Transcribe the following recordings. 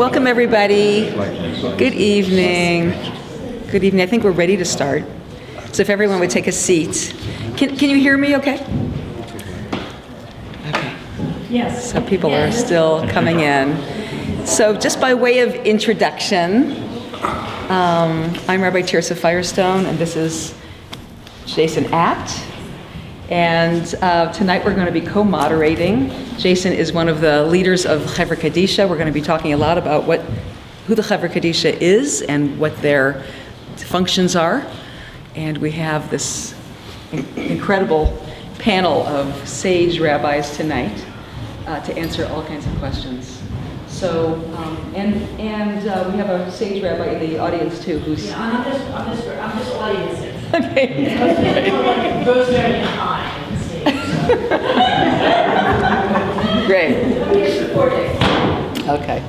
Welcome, everybody. Good evening. Good evening. I think we're ready to start. So if everyone would take a seat. Can you hear me okay? Okay. Yes. So people are still coming in. So just by way of introduction, I'm Rabbi Tirzah Firestone, and this is Jason Apt. And tonight we're going to be co-moderating. Jason is one of the leaders of Chevra Kadisha. We're going to be talking a lot about who the Chevra Kadisha is and what their functions are. And we have this incredible panel of sage rabbis tonight to answer all kinds of questions. So, and we have a sage rabbi in the audience too, who's... Yeah, I'm just audience. Okay. Goes very high. Great. Okay.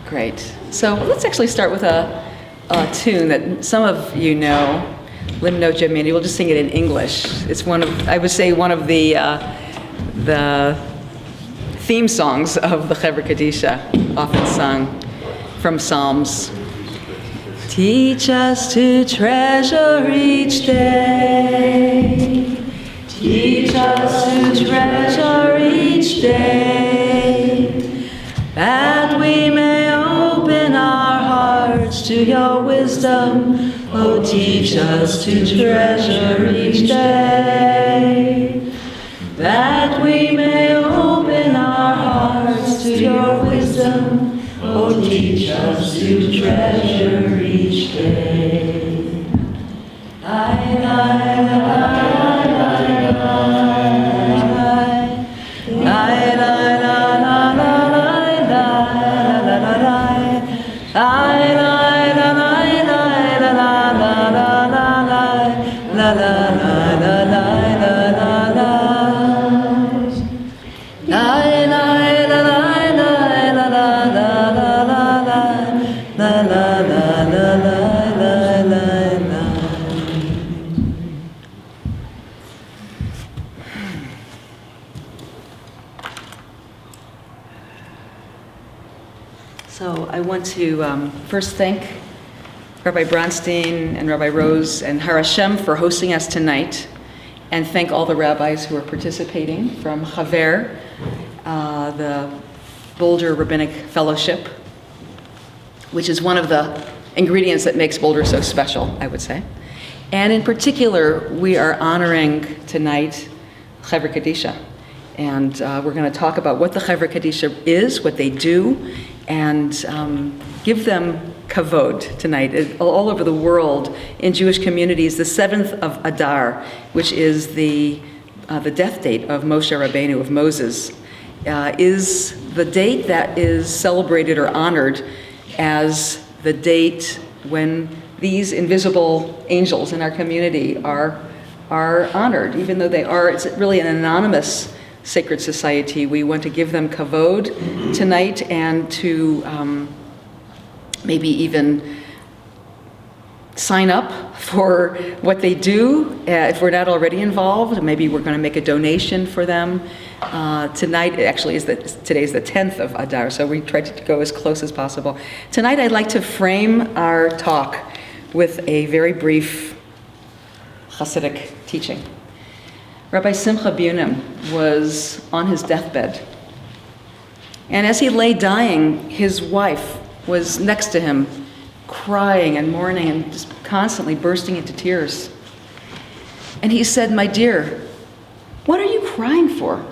Great. So let's actually start with a tune that some of you know, Limno Jamini. We'll just sing it in English. It's one of the theme songs of the Chevra Kadisha, often sung from Psalms. Teach us to treasure each day. Teach us to treasure each day, that we may open our hearts to your wisdom. Oh, teach us to treasure each day, that we may open our hearts to your wisdom. Oh, teach us to treasure each day. So I want to first thank Rabbi Bronstein and Rabbi Rose and HaShem for hosting us tonight, and thank all the rabbis who are participating from Chaver, the Boulder Rabbinic Fellowship, which is one of the ingredients that makes Boulder so special, I would say. And in particular, we are honoring tonight Chevra Kadisha. And we're going to talk about what the Chevra Kadisha is, what they do, and give them kavod tonight. All over the world, in Jewish communities, the 7th of Adar, which is the death date of Moshe Rabbeinu, of Moses, is the date that is celebrated or honored as the date when these invisible angels in our community are honored, even though it's really an anonymous sacred society. We want to give them kavod tonight, and to maybe even sign up for what they do if we're not already involved. Maybe we're going to make a donation for them. Tonight actually today's the 10th of Adar, so we tried to go as close as possible. Tonight I'd like to frame our talk with a very brief Hasidic teaching. Rabbi Simcha Bunim was on his deathbed, and as he lay dying, his wife was next to him, crying and mourning and just constantly bursting into tears. And he said, "My dear, what are you crying for?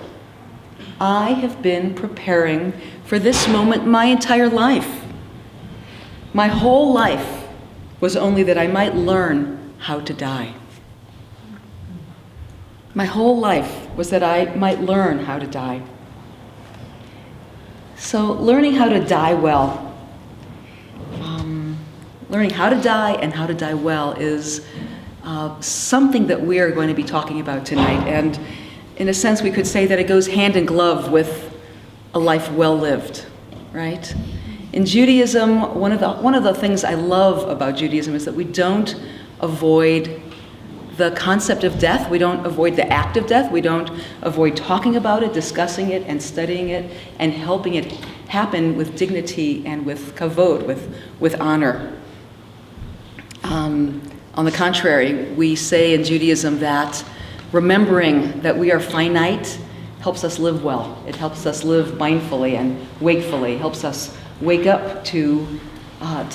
I have been preparing for this moment my entire life. My whole life was only that I might learn how to die. My whole life was that I might learn how to die." So learning how to die well, learning how to die and how to die well is something that we are going to be talking about tonight. And in a sense, we could say that it goes hand in glove with a life well lived, right? In Judaism, one of the things I love about Judaism is that we don't avoid the concept of death. We don't avoid the act of death. We don't avoid talking about it, discussing it, and studying it, and helping happen with dignity and with kavod, with honor. On the contrary, we say in Judaism that remembering that we are finite helps us live well. It helps us live mindfully and wakefully. It helps us wake up to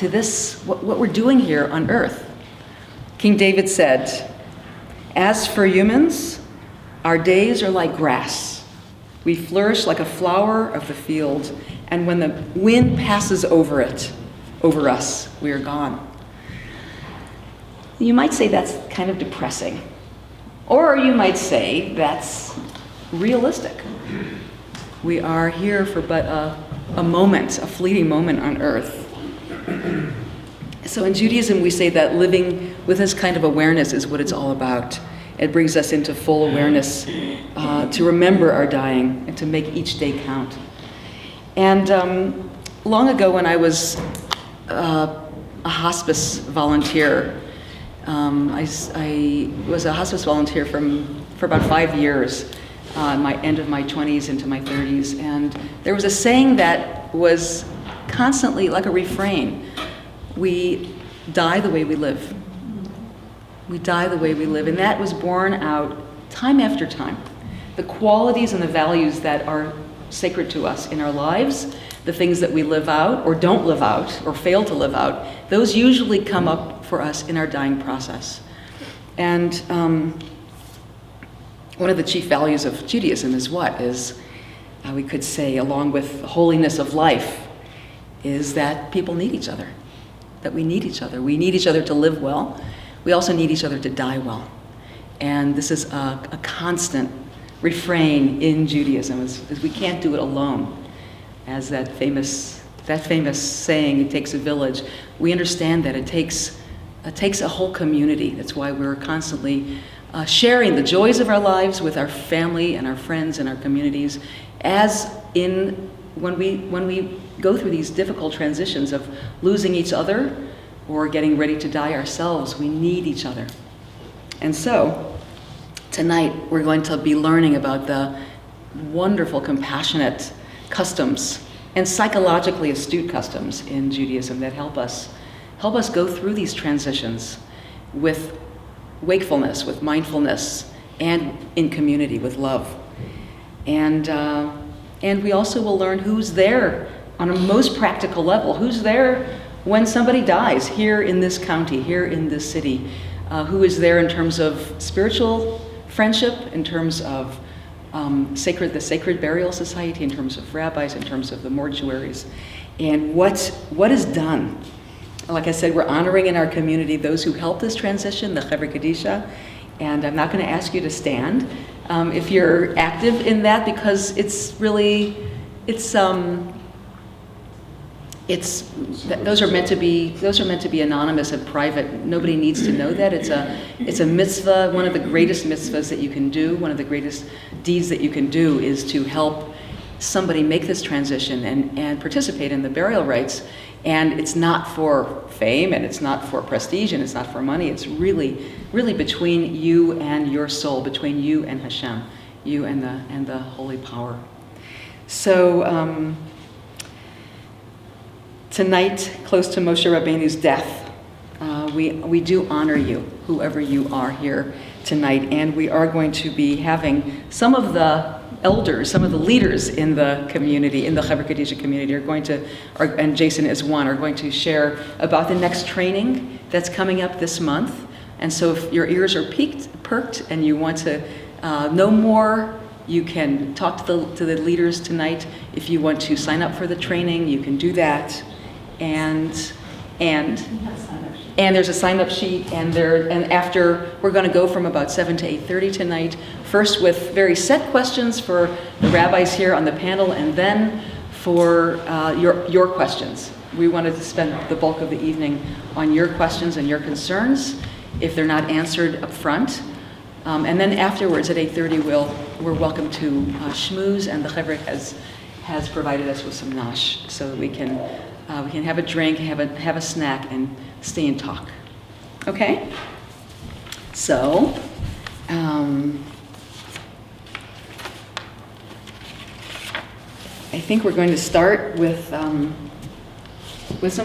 this, what we're doing here on earth. King David said, "As for humans, our days are like grass. We flourish like a flower of the field, and when the wind passes over us, we are gone." You might say that's kind of depressing. Or you might say that's realistic. We are here for but a moment, a fleeting moment on earth. So in Judaism, we say that living with this kind of awareness is what it's all about. It brings us into full awareness to remember our dying and to make each day count. And long ago, when I was a hospice volunteer, I was a hospice volunteer for about 5 years, my end of my 20s into my 30s, and there was a saying that was constantly like a refrain: we die the way we live. We die the way we live, and that was borne out time after time. The qualities and the values that are sacred to us in our lives, the things that we live out or don't live out or fail to live out, those usually come up for us in our dying process. And one of the chief values of Judaism is what? Is, we could say, along with holiness of life, is that people need each other, that we need each other. We need each other to live well. We also need each other to die well. And this is a constant refrain in Judaism, is we can't do it alone. As that famous saying, it takes a village. We understand that it takes a whole community. That's why we're constantly sharing the joys of our lives with our family and our friends and our communities. When we go through these difficult transitions of losing each other or getting ready to die ourselves, we need each other. And so tonight we're going to be learning about the wonderful, compassionate customs and psychologically astute customs in Judaism that help us go through these transitions with wakefulness, with mindfulness, and in community with love. And we also will learn who's there on a most practical level, who's there when somebody dies here in this county, here in this city, who is there in terms of spiritual friendship, in terms of the Sacred Burial Society, in terms of rabbis, in terms of the mortuaries, and what is done. Like I said, we're honoring in our community those who helped this transition, the Chevra Kadisha, and I'm not going to ask you to stand if you're active in that, because those are meant to be anonymous and private. Nobody needs to know that. It's a mitzvah. One of the greatest mitzvahs that you can do, one of the greatest deeds that you can do, is to help somebody make this transition and participate in the burial rites. And it's not for fame, and it's not for prestige, and it's not for money. It's really, really between you and your soul, between you and HaShem, you and the holy power. So tonight, close to Moshe Rabbeinu's death, we do honor you, whoever you are here tonight, and we are going to be having some of the elders, some of the leaders in the community, in the Chevra Kadisha community, and Jason is one, are going to share about the next training that's coming up this month. And so if your ears are perked and you want to know more, you can talk to the leaders tonight. If you want to sign up for the training, you can do that. And there's a sign-up sheet, and after, we're going to go from about 7 to 8:30 tonight, first with very set questions for the rabbis here on the panel, and then for your questions. We wanted to spend the bulk of the evening on your questions and your concerns, if they're not answered up front. And then afterwards, at 8:30, we're welcome to schmooze, and the Chevra has provided us with some nosh, so that we can have a drink, have a snack, and stay and talk. Okay? So, I think we're going to start with some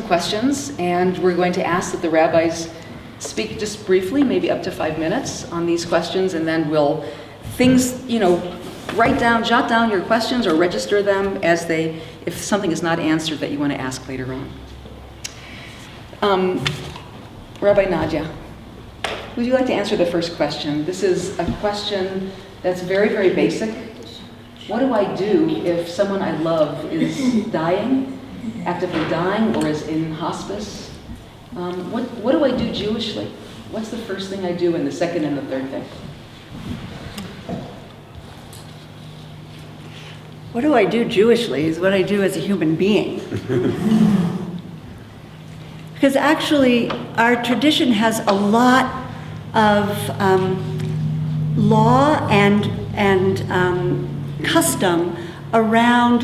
questions, and we're going to ask that the rabbis speak just briefly, maybe up to 5 minutes on these questions, and then we'll jot down your questions or register them if something is not answered that you want to ask later on. Rabbi Nadya, would you like to answer the first question? This is a question that's very, very basic. What do I do if someone I love is dying, actively dying, or is in hospice? What do I do Jewishly? What's the first thing I do and the second and the third thing? What do I do Jewishly is what I do as a human being. Because actually, our tradition has a lot of law and custom around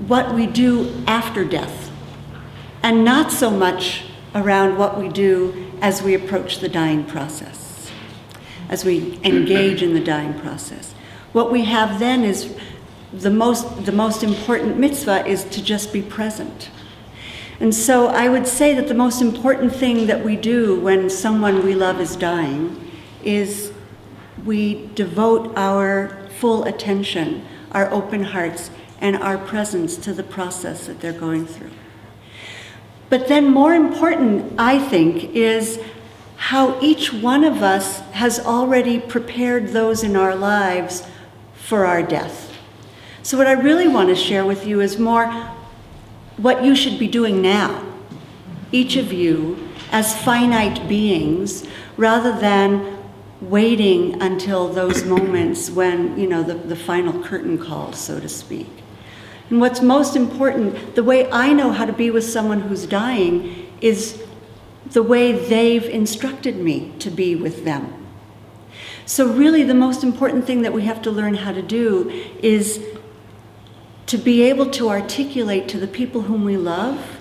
what we do after death, and not so much around what we do as we approach the dying process, as we engage in the dying process. What we have then is the most important mitzvah is to just be present. And so I would say that the most important thing that we do when someone we love is dying is we devote our full attention, our open hearts, and our presence to the process that they're going through. But then more important, I think, is how each one of us has already prepared those in our lives for our death. So what I really want to share with you is more what you should be doing now, each of you as finite beings, rather than waiting until those moments when, the final curtain calls, so to speak. And what's most important, the way I know how to be with someone who's dying is the way they've instructed me to be with them. So really the most important thing that we have to learn how to do is to be able to articulate to the people whom we love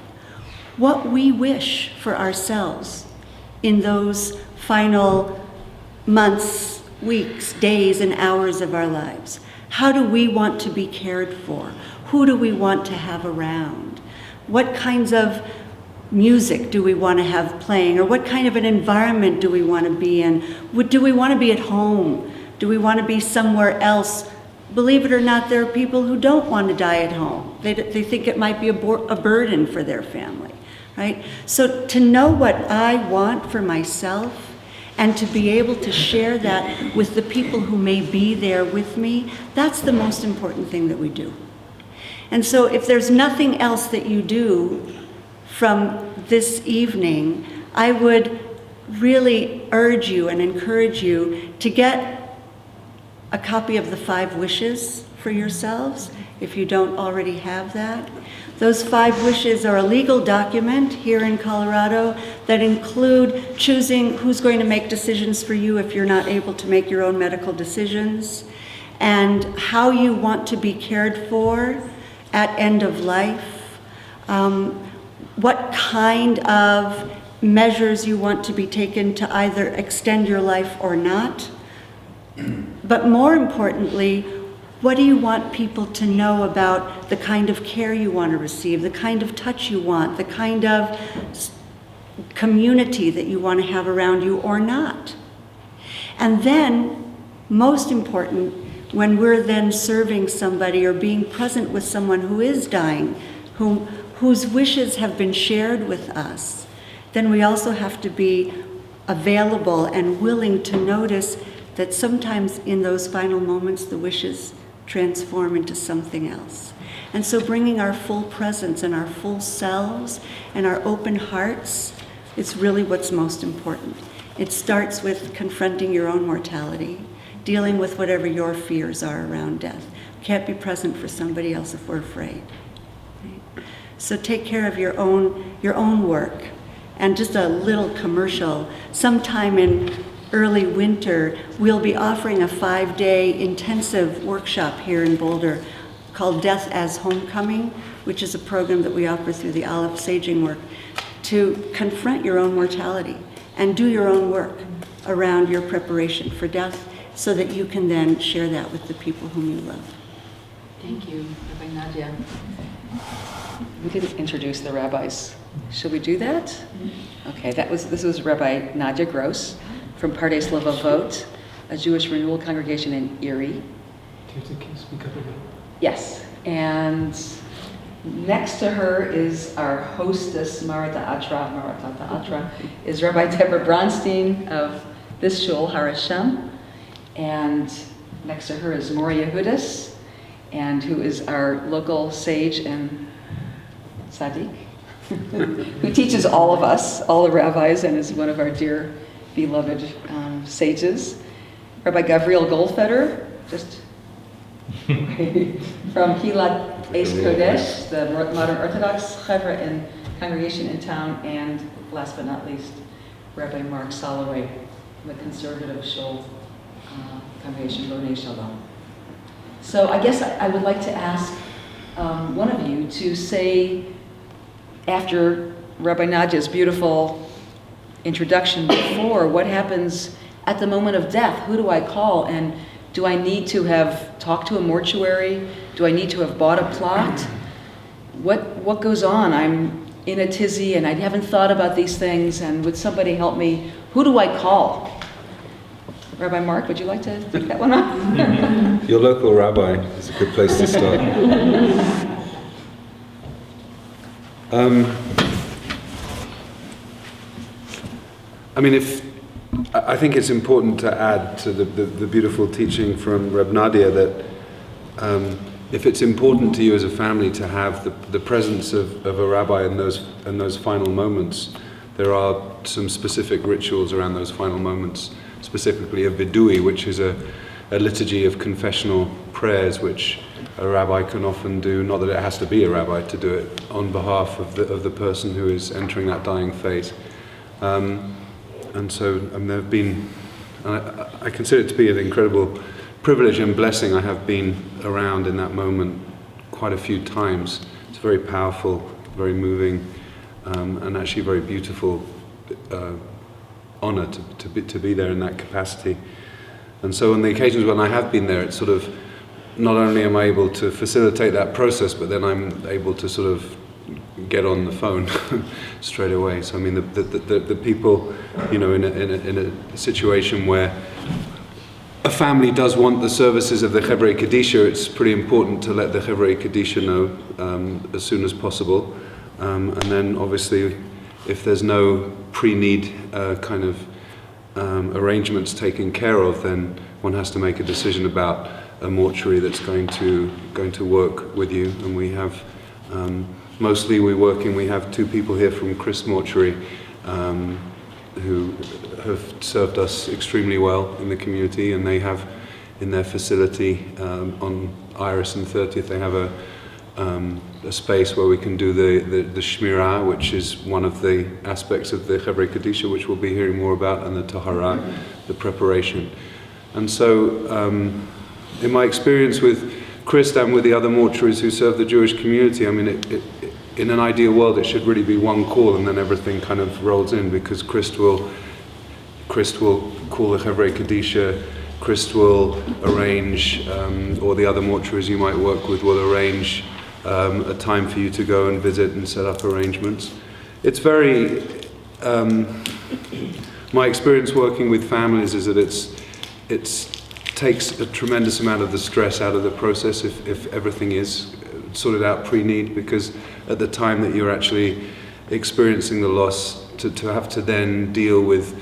what we wish for ourselves in those final months, weeks, days, and hours of our lives. How do we want to be cared for? Who do we want to have around? What kinds of music do we want to have playing? Or what kind of an environment do we want to be in? Do we want to be at home? Do we want to be somewhere else? Believe it or not, there are people who don't want to die at home. They think it might be a burden for their family, right? So to know what I want for myself and to be able to share that with the people who may be there with me, that's the most important thing that we do. And so if there's nothing else that you do from this evening, I would really urge you and encourage you to get a copy of the 5 wishes for yourselves, if you don't already have that. Those 5 wishes are a legal document here in Colorado that include choosing who's going to make decisions for you if you're not able to make your own medical decisions, and how you want to be cared for at end of life, what kind of measures you want to be taken to either extend your life or not. But more importantly, what do you want people to know about the kind of care you want to receive, the kind of touch you want, the kind of community that you want to have around you or not? And then, most important, when we're then serving somebody or being present with someone who is dying, whose wishes have been shared with us, then we also have to be available and willing to notice that sometimes in those final moments the wishes transform into something else. And so bringing our full presence and our full selves and our open hearts is really what's most important. It starts with confronting your own mortality, dealing with whatever your fears are around death. We can't be present for somebody else if we're afraid. Right? So take care of your own work. And just a little commercial, sometime in early winter, we'll be offering a 5-day intensive workshop here in Boulder called Death as Homecoming, which is a program that we offer through the Aleph Saging Work to confront your own mortality and do your own work around your preparation for death so that you can then share that with the people whom you love. Thank you, Rabbi Nadya. We didn't introduce the rabbis. Should we do that? Okay, this was Rabbi Nadya Gross from Pardes Levavot, a Jewish renewal congregation in Erie. Tirzah, can you speak up a bit? Yes, and next to her is our hostess, Marah, is Rabbi Deborah Bronstein of this shul, HaShem, and next to her is Morah Yehudis, and who is our local sage and tzaddik, who teaches all of us, all the rabbis, and is one of our dear, beloved sages. Rabbi Gavriel Goldfeder, just from Hilat Eis Kodesh, the modern Orthodox Chevra and congregation in town, and last but not least, Rabbi Marc Soloway, the conservative shul congregation, Bonei Shalom. So I guess I would like to ask one of you to say, after Rabbi Nadya's beautiful introduction before, what happens at the moment of death? Who do I call? And do I need to have talked to a mortuary? Do I need to have bought a plot? What goes on? I'm in a tizzy and I haven't thought about these things, and would somebody help me? Who do I call? Rabbi Marc, would you like to take that one on? Your local rabbi is a good place to start. I think it's important to add to the beautiful teaching from Reb Nadya that if it's important to you as a family to have the presence of a rabbi in those final moments, there are some specific rituals around those final moments, specifically a vidui, which is a liturgy of confessional prayers, which a rabbi can often do, not that it has to be a rabbi to do it, on behalf of the person who is entering that dying phase. And so there have been, I consider it to be an incredible privilege and blessing. I have been around in that moment quite a few times. It's very powerful, very moving, and actually very beautiful honor to be there in that capacity. And so on the occasions when I have been there, it's sort of, not only am I able to facilitate that process, but then I'm able to sort of get on the phone straight away. So I mean, the people, in a situation where a family does want the services of the Chevra Kadisha, it's pretty important to let the Chevra Kadisha know as soon as possible. And then obviously, if there's no pre-need arrangements taken care of, then one has to make a decision about a mortuary that's going to work with you. And we have mostly we have two people here from Chris Mortuary who have served us extremely well in the community, and they have in their facility on Iris and 30th, they have a space where we can do the shmirah, which is one of the aspects of the Chevra Kadisha, which we'll be hearing more about, and the tahara, the preparation. And so in my experience with Chris and with the other mortuaries who serve the Jewish community, I mean, in an ideal world, it should really be one call, and then everything kind of rolls in, because Chris will call the Chevra Kadisha, Chris will arrange, or the other mortuaries you might work with will arrange a time for you to go and visit and set up arrangements. It's very, my experience working with families is that it takes a tremendous amount of the stress out of the process if everything is sorted out pre-need, because at the time that you're actually experiencing the loss, to have to then deal with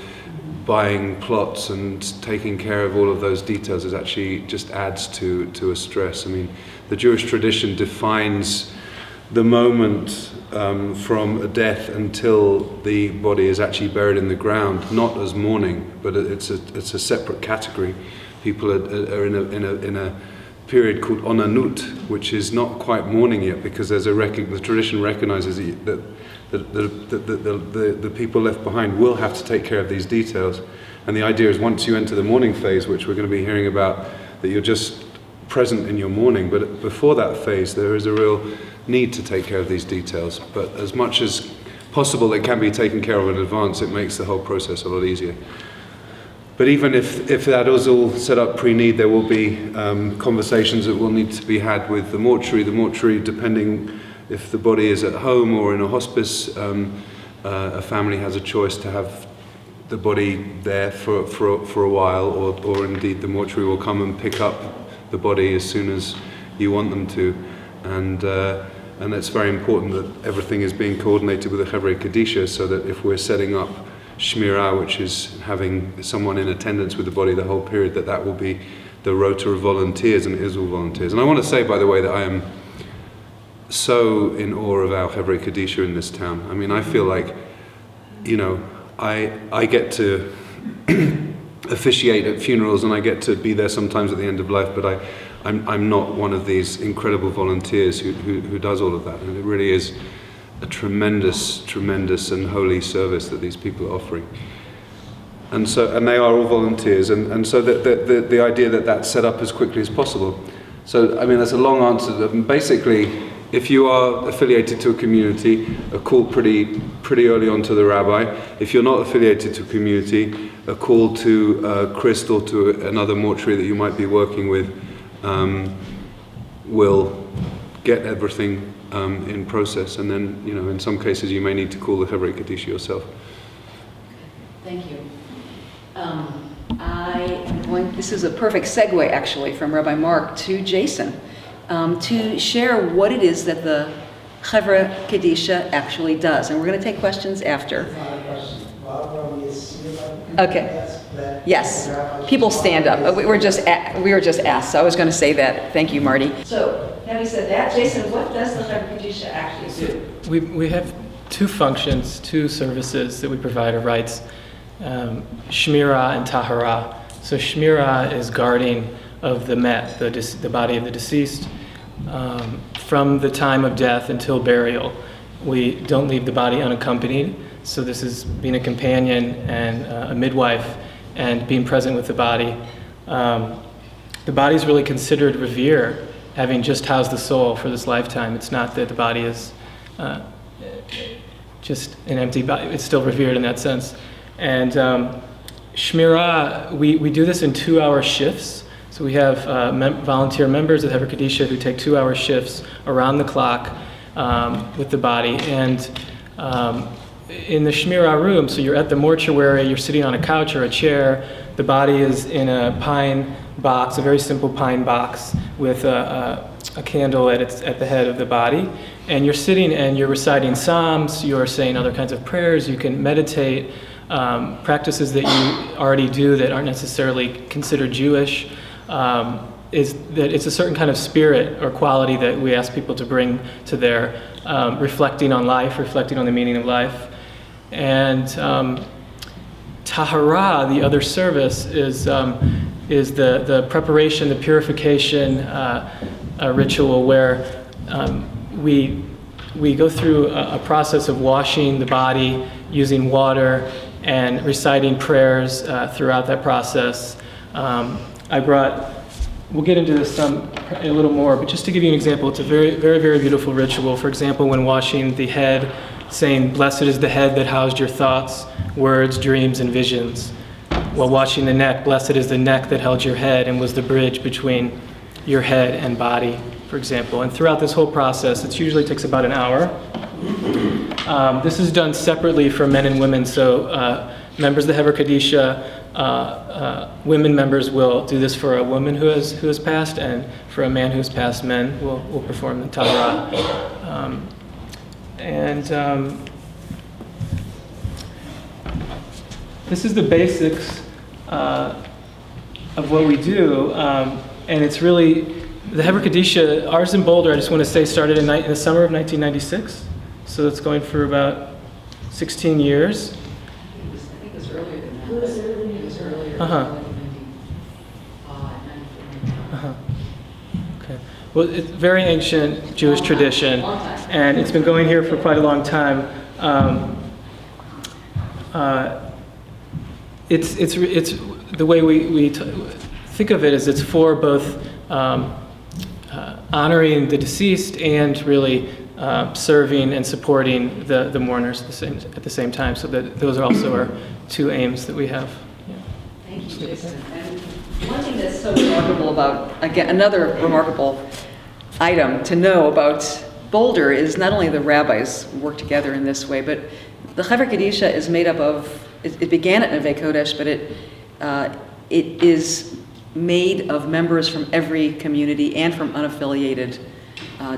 buying plots and taking care of all of those details is actually just adds to a stress. I mean, the Jewish tradition defines the moment from a death until the body is actually buried in the ground, not as mourning, but it's a separate category. People are in a period called onanut, which is not quite mourning yet, because there's the tradition recognizes that the people left behind will have to take care of these details. And the idea is, once you enter the mourning phase, which we're going to be hearing about, that you're just present in your mourning. But before that phase, there is a real need to take care of these details. But as much as possible, they can be taken care of in advance. It makes the whole process a lot easier. but even if that is all set up pre-need, there will be conversations that will need to be had with the mortuary. The mortuary, depending if the body is at home or in a hospice, a family has a choice to have the body there for a while, or indeed the mortuary will come and pick up the body as soon as you want them to. And it's very important that everything is being coordinated with the Chevra Kadisha, so that if we're setting up Shmirah, which is having someone in attendance with the body the whole period, that will be the rota of volunteers, and it is all volunteers. And I want to say, by the way, that I am so in awe of our Chevra Kadisha in this town. I mean, I feel like, I get to officiate at funerals, and I get to be there sometimes at the end of life, but I'm not one of these incredible volunteers who does all of that. And it really is a tremendous and holy service that these people are offering. And they are all volunteers, and so the idea that that's set up as quickly as possible. So, I mean, that's a long answer. Basically, if you are affiliated to a community, a call pretty early on to the rabbi. If you're not affiliated to a community, a call to Chris or to another mortuary that you might be working with will get everything in process. And then, in some cases, you may need to call the Chevra Kadisha yourself. Thank you. This is a perfect segue, actually, from Rabbi Marc to Jason, to share what it is that the Chevra Kadisha actually does. And we're going to take questions after. Okay. Yes. People stand up. We were just asked, so I was going to say that. Thank you, Marty. So, having said that, Jason, what does the Chevra Kadisha actually do? We have two functions, two services that we provide, or rites, Shmirah and Tahara. So Shmirah is guarding of the met, the body of the deceased, from the time of death until burial. We don't leave the body unaccompanied, so this is being a companion and a midwife and being present with the body. The body is really considered revered, having just housed the soul for this lifetime. It's not that the body is just an empty body, it's still revered in that sense. And Shmirah, we do this in 2-hour shifts. So we have volunteer members at Chevra Kadisha who take 2-hour shifts around the clock with the body. And in the Shmirah room, so you're at the mortuary, you're sitting on a couch or a chair, the body is in a pine box, a very simple pine box with a candle at the head of the body. And you're sitting and you're reciting psalms, you're saying other kinds of prayers, you can meditate, practices that you already do that aren't necessarily considered Jewish. Is that it's a certain kind of spirit or quality that we ask people to bring to their reflecting on life, reflecting on the meaning of life. And Tahara, the other service, is the preparation, the purification ritual where we go through a process of washing the body using water and reciting prayers throughout that process. We'll get into this a little more, but just to give you an example, it's a very, very, very beautiful ritual. For example, when washing the head, saying, "Blessed is the head that housed your thoughts, words, dreams, and visions." While washing the neck, "Blessed is the neck that held your head and was the bridge between your head and body," for example. And throughout this whole process, it usually takes about an hour. This is done separately for men and women, so members of the Chevra Kadisha, women members will do this for a woman who has passed, and for a man who has passed, men will perform the Tahara. This is the basics of what we do, and it's really, the Chevra Kadisha, ours in Boulder, I just want to say, started in the summer of 1996, so it's going for about 16 years. I think it was earlier than that. It was earlier. Okay. Well, it's very ancient Jewish tradition, and it's been going here for quite a long time. It's the way we think of it is it's for both honoring the deceased and really serving and supporting the mourners at the same time. So that those are also our two aims that we have. Yeah. And one thing that's so remarkable about, again, another remarkable item to know about Boulder is not only the rabbis work together in this way, but the Chevra Kadisha is made up of, it began at Neve Kodesh, but it is made of members from every community and from unaffiliated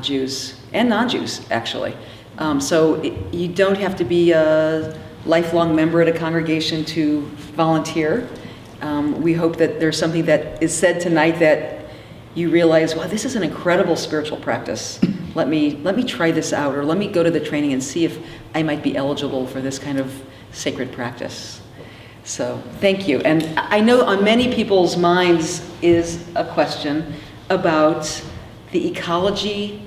Jews and non-Jews, actually. You don't have to be a lifelong member at a congregation to volunteer. We hope that there's something that is said tonight that you realize, wow, this is an incredible spiritual practice. Let me try this out, or let me go to the training and see if I might be eligible for this kind of sacred practice. So thank you. And I know on many people's minds is a question about the ecology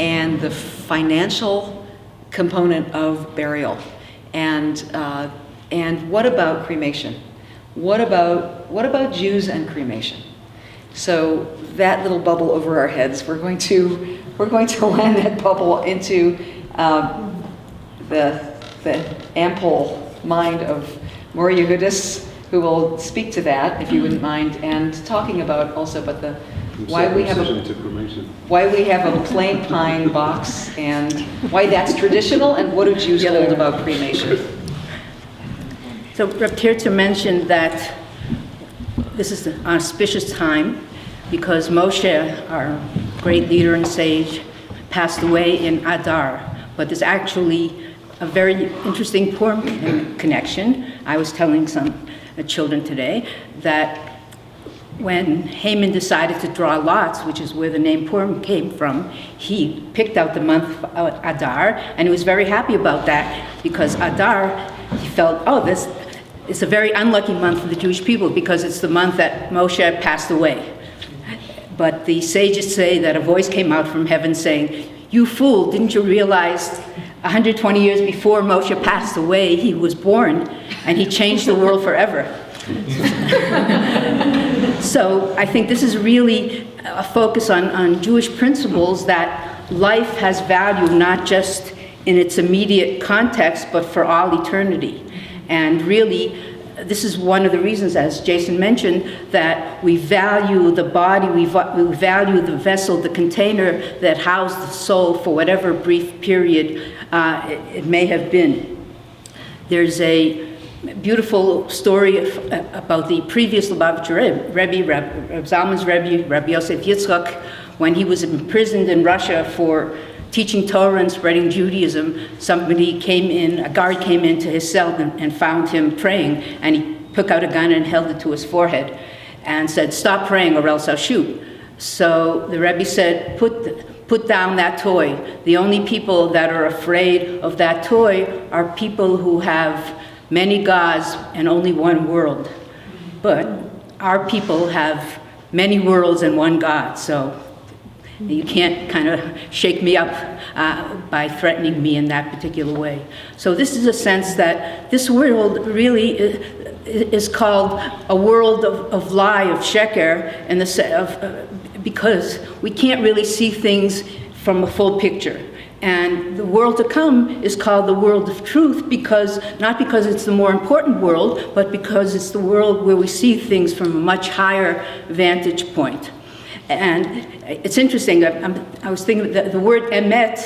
and the financial component of burial. And what about cremation? What about Jews and cremation? So that little bubble over our heads, we're going to land that bubble into the ample mind of Morah Yehudis, who will speak to that, if you wouldn't mind, and talking about also about why we have a plain pine box and why that's traditional, and what do Jews hold about cremation. So Reb Tirzah mentioned that this is an auspicious time because Moshe, our great leader and sage, passed away in Adar. But there's actually a very interesting Purim connection. I was telling some children today that when Haman decided to draw lots, which is where the name Purim came from, he picked out the month of Adar, and he was very happy about that because Adar, he felt, this is a very unlucky month for the Jewish people because it's the month that Moshe passed away. But the sages say that a voice came out from heaven saying, "You fool, didn't you realize 120 years before Moshe passed away, he was born, and he changed the world forever." So I think this is really a focus on Jewish principles that life has value not just in its immediate context, but for all eternity. And really, this is one of the reasons, as Jason mentioned, that we value the body, we value the vessel, the container that housed the soul for whatever brief period it may have been. There's a beautiful story about the previous Lubavitcher Rebbe, Rabbi Zalman's Rebbe, Rabbi Yosef Yitzchak, when he was imprisoned in Russia for teaching Torah and spreading Judaism. A guard came into his cell and found him praying, and he took out a gun and held it to his forehead and said, "Stop praying or else I'll shoot." So the Rebbe said, put down that toy. The only people that are afraid of that toy are people who have many gods and only one world. But our people have many worlds and one God, so you can't kind of shake me up by threatening me in that particular way. So this is a sense that this world really is called a world of lie, of sheker, because we can't really see things from a full picture. And the world to come is called the world of truth not because it's the more important world, but because it's the world where we see things from a much higher vantage point. And it's interesting, I was thinking that the word emet,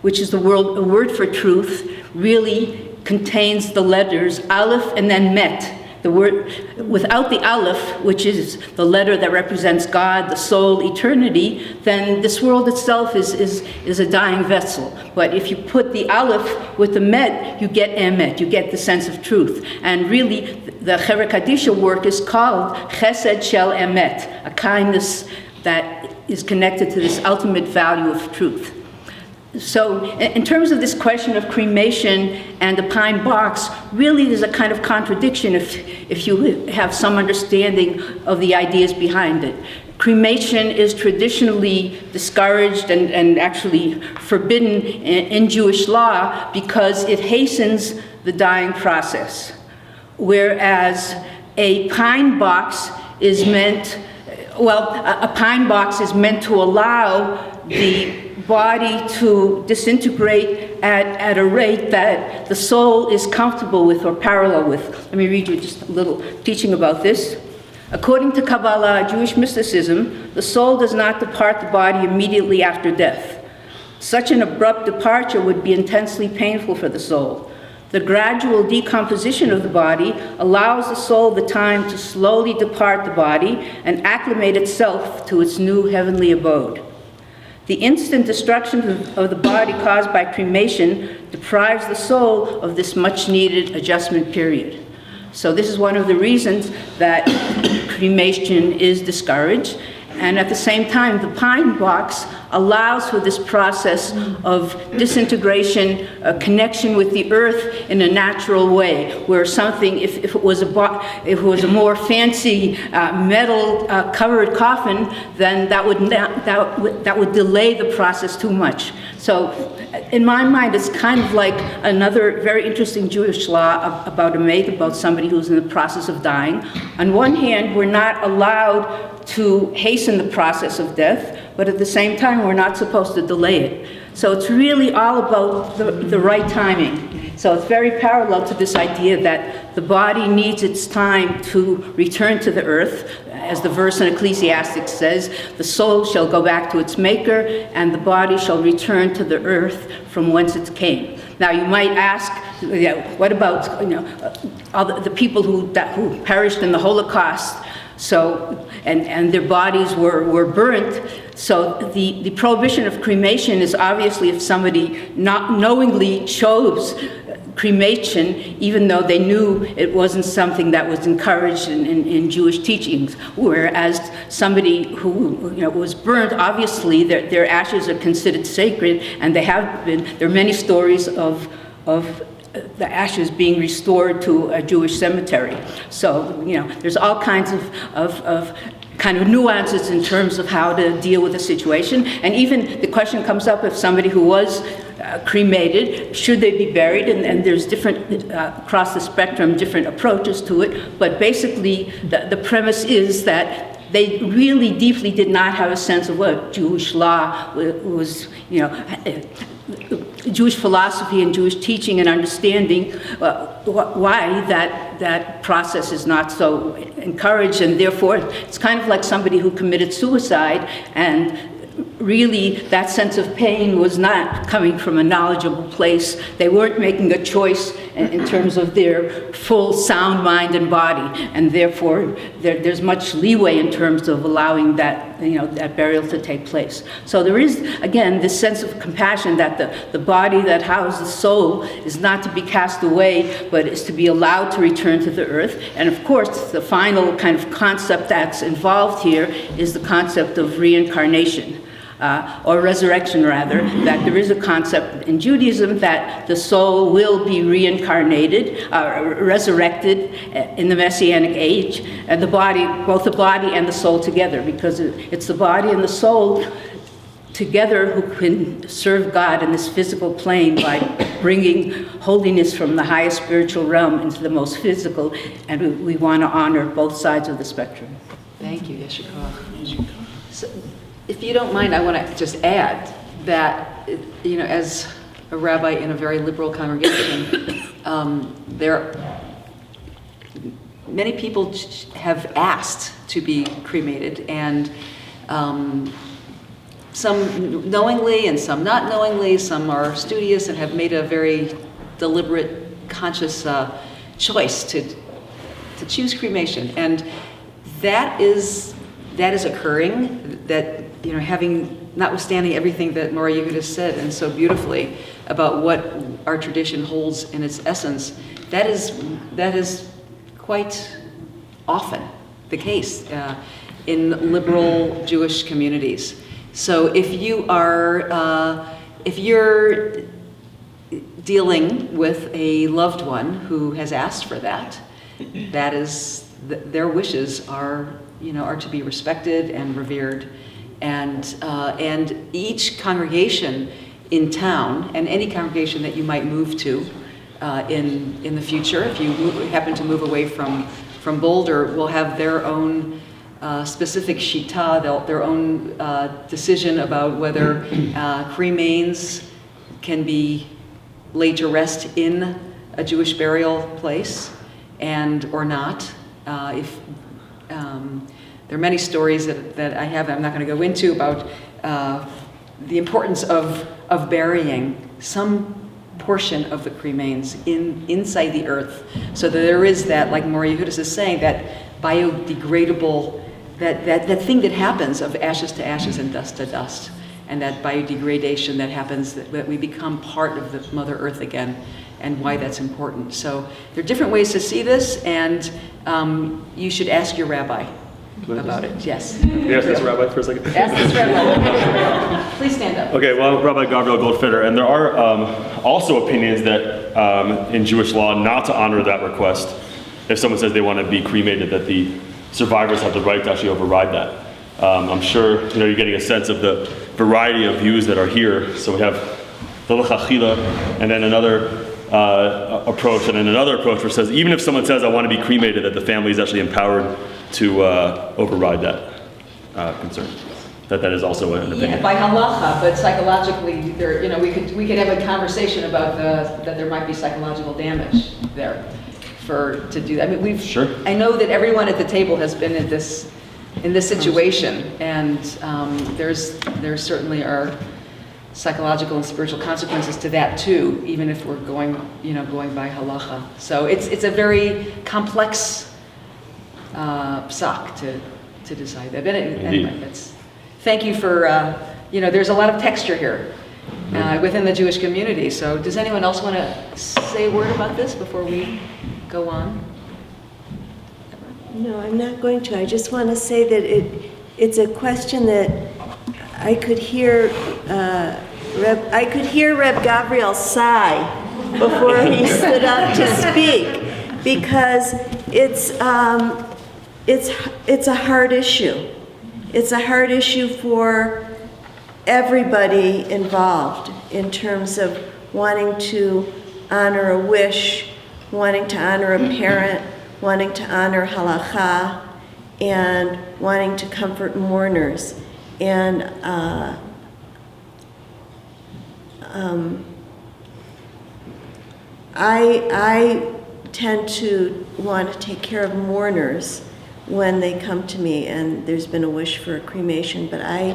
which is a word for truth, really contains the letters aleph and then met. The word, without the aleph, which is the letter that represents God, the soul, eternity, then this world itself is a dying vessel. But if you put the aleph with the met, you get emet, you get the sense of truth. And really, the Chevra Kadisha work is called chesed shel emet, a kindness that is connected to this ultimate value of truth. So in terms of this question of cremation and the pine box, really there's a kind of contradiction if you have some understanding of the ideas behind it. Cremation is traditionally discouraged and actually forbidden in Jewish law because it hastens the dying process. Whereas a pine box is meant to allow the body to disintegrate at a rate that the soul is comfortable with or parallel with. Let me read you just a little teaching about this. According to Kabbalah, Jewish mysticism, the soul does not depart the body immediately after death. Such an abrupt departure would be intensely painful for the soul. The gradual decomposition of the body allows the soul the time to slowly depart the body and acclimate itself to its new heavenly abode. The instant destruction of the body caused by cremation deprives the soul of this much-needed adjustment period. So this is one of the reasons that cremation is discouraged. And at the same time, the pine box allows for this process of disintegration, a connection with the earth in a natural way, where something, if it was a more fancy metal covered coffin, then that would delay the process too much. So in my mind, it's kind of like another very interesting Jewish law about a maid, about somebody who's in the process of dying. On one hand, we're not allowed to hasten the process of death, but at the same time, we're not supposed to delay it. So it's really all about the right timing. So it's very parallel to this idea that the body needs its time to return to the earth. As the verse in Ecclesiastes says, the soul shall go back to its maker, and the body shall return to the earth from whence it came. Now you might ask, what about all the people who perished in the Holocaust? So, and their bodies were burnt. So the prohibition of cremation is obviously if somebody not knowingly chose cremation, even though they knew it wasn't something that was encouraged in Jewish teachings. Whereas somebody who was burnt, obviously their ashes are considered sacred, and they have been. There are many stories of the ashes being restored to a Jewish cemetery. So, there's all kinds of kind of nuances in terms of how to deal with the situation. And even the question comes up if somebody who was cremated, should they be buried? And there's different, across the spectrum, different approaches to it. But basically, the premise is that they really deeply did not have a sense of what Jewish law was, Jewish philosophy and Jewish teaching and understanding, why that process is not so encouraged, and therefore it's kind of like somebody who committed suicide, and really that sense of pain was not coming from a knowledgeable place. They weren't making a choice in terms of their full sound mind and body, and therefore there's much leeway in terms of allowing that that burial to take place. So there is, again, this sense of compassion that the body that houses the soul is not to be cast away, but is to be allowed to return to the earth. And of course, the final kind of concept that's involved here is the concept of reincarnation. Or resurrection, rather, that there is a concept in Judaism that the soul will be reincarnated, resurrected in the Messianic age, and the body, both the body and the soul together, because it's the body and the soul together who can serve God in this physical plane by bringing holiness from the highest spiritual realm into the most physical, and we want to honor both sides of the spectrum. Thank you, Yesod Foundation. So, if you don't mind, I want to just add that, as a rabbi in a very liberal congregation, many people have asked to be cremated, and some knowingly and some not knowingly. Some are studious and have made a very deliberate, conscious choice to choose cremation, and that is occurring. That notwithstanding everything that Morah Yehudis said, and so beautifully about what our tradition holds in its essence, that is quite often the case in liberal Jewish communities. So if you're dealing with a loved one who has asked for that, their wishes are to be respected and revered, and each congregation in town, and any congregation that you might move to in the future, if you happen to move away from Boulder, will have their own specific shita, their own decision about whether cremains can be laid to rest in a Jewish burial place or not. If There are many stories that I have, I'm not going to go into, about the importance of burying some portion of the cremains inside the earth, so that there is that, like Morah Yehudis is saying, that biodegradable, that thing that happens of ashes to ashes and dust to dust, and that biodegradation that happens, that we become part of the Mother Earth again, and why that's important. So there are different ways to see this, and you should ask your rabbi about it. Yes. Yes, that's Rabbi for a second. Ask this rabbi. Please stand up. Okay, well, I'm Rabbi Gavriel Goldfeder, and there are also opinions that in Jewish law not to honor that request. If someone says they want to be cremated, that the survivors have the right to actually override that. I'm sure you're getting a sense of the variety of views that are here. So we have the lechachila, and then another approach, and then another approach which says even if someone says I want to be cremated, that the family is actually empowered to override that concern. That is also an opinion. Yeah, by halacha, but psychologically, there, we could have a conversation about that there might be psychological damage there to do that. I mean, Sure. I know that everyone at the table has been in this situation, and there certainly are psychological and spiritual consequences to that too, even if we're going by halacha. So it's a very complex psak to decide that. But anyway, thank you for there's a lot of texture here within the Jewish community. So does anyone else want to say a word about this before we go on? No, I'm not going to. I just want to say that it's a question that I could hear Reb Gavriel sigh before he stood up to speak, because it's a hard issue. It's a hard issue for everybody involved in terms of wanting to honor a wish, wanting to honor a parent, wanting to honor halacha, and wanting to comfort mourners. And I tend to want to take care of mourners when they come to me and there's been a wish for a cremation, but I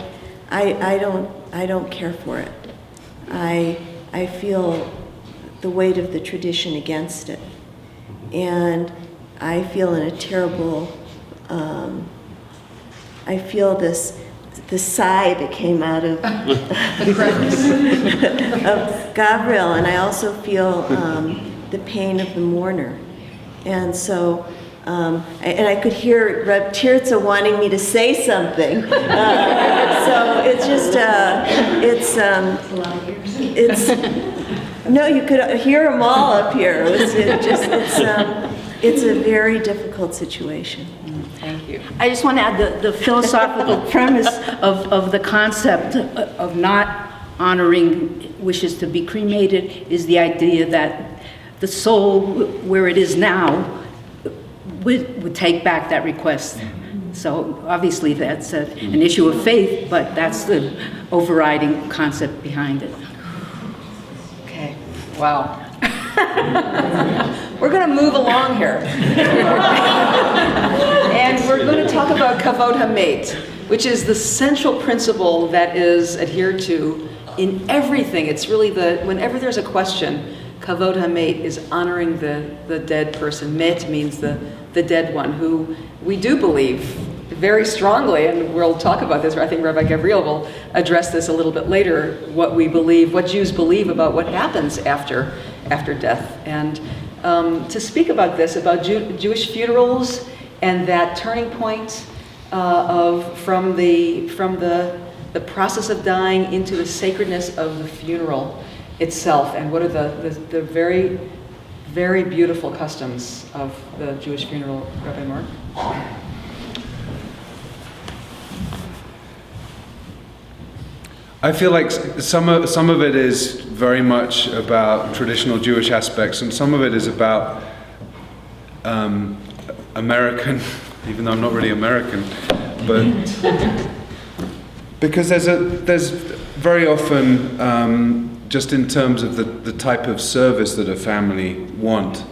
don't care for it. I feel the weight of the tradition against it, and I feel in a terrible. I feel the sigh that came out of Gavriel, and I also feel the pain of the mourner, and so. And I could hear Reb Tirzah wanting me to say something. So it's just, no, you could hear them all up here. It's a very difficult situation. Thank you. I just want to add the philosophical premise of the concept of not honoring wishes to be cremated is the idea that the soul, where it is now, would take back that request. So obviously that's an issue of faith, but that's the overriding concept behind it. Okay. Wow. We're going to move along here. And we're going to talk about kavod hamet, which is the central principle that is adhered to in everything. It's really whenever there's a question, kavod hamet is honoring the dead person. Met means the dead one, who we do believe very strongly, and we'll talk about this, I think Rabbi Gavriel will address this a little bit later, what Jews believe about what happens after death. And to speak about this, about Jewish funerals and that turning point from the process of dying into the sacredness of the funeral itself, and what are the very, very beautiful customs of the Jewish funeral, Rabbi Marc? I feel like some of it is very much about traditional Jewish aspects, and some of it is about American, even though I'm not really American, but because there's very often just in terms of the type of service that a family want,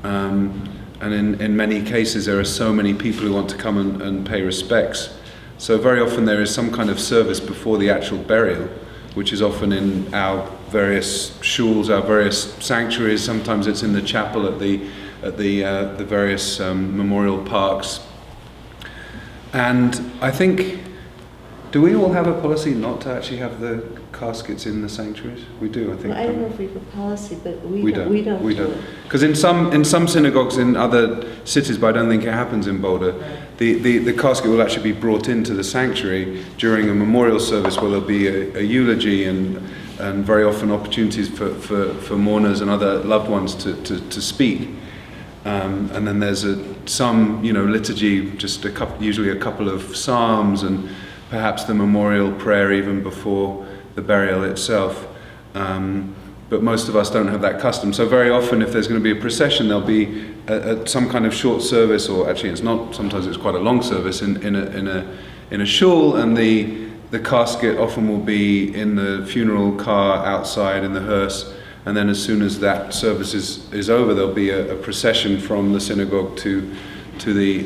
and And in many cases, there are so many people who want to come and pay respects. So very often there is some kind of service before the actual burial, which is often in our various shuls, our various sanctuaries. Sometimes it's in the chapel at the various memorial parks. And I think, do we all have a policy not to actually have the caskets in the sanctuaries? We do, I think. Well, I don't know if we have a policy, but we We don't don't. do it. Because in some synagogues in other cities, but I don't think it happens in Boulder, the casket will actually be brought into the sanctuary during a memorial service where there'll be a eulogy and very often opportunities for mourners and other loved ones to speak. And then there's some liturgy, just usually a couple of psalms and perhaps the memorial prayer even before the burial itself. But most of us don't have that custom. So very often if there's going to be a procession, there'll be some kind of short service, or actually it's not, sometimes it's quite a long service in a shul, and the casket often will be in the funeral car outside in the hearse. And then as soon as that service is over, there'll be a procession from the synagogue to the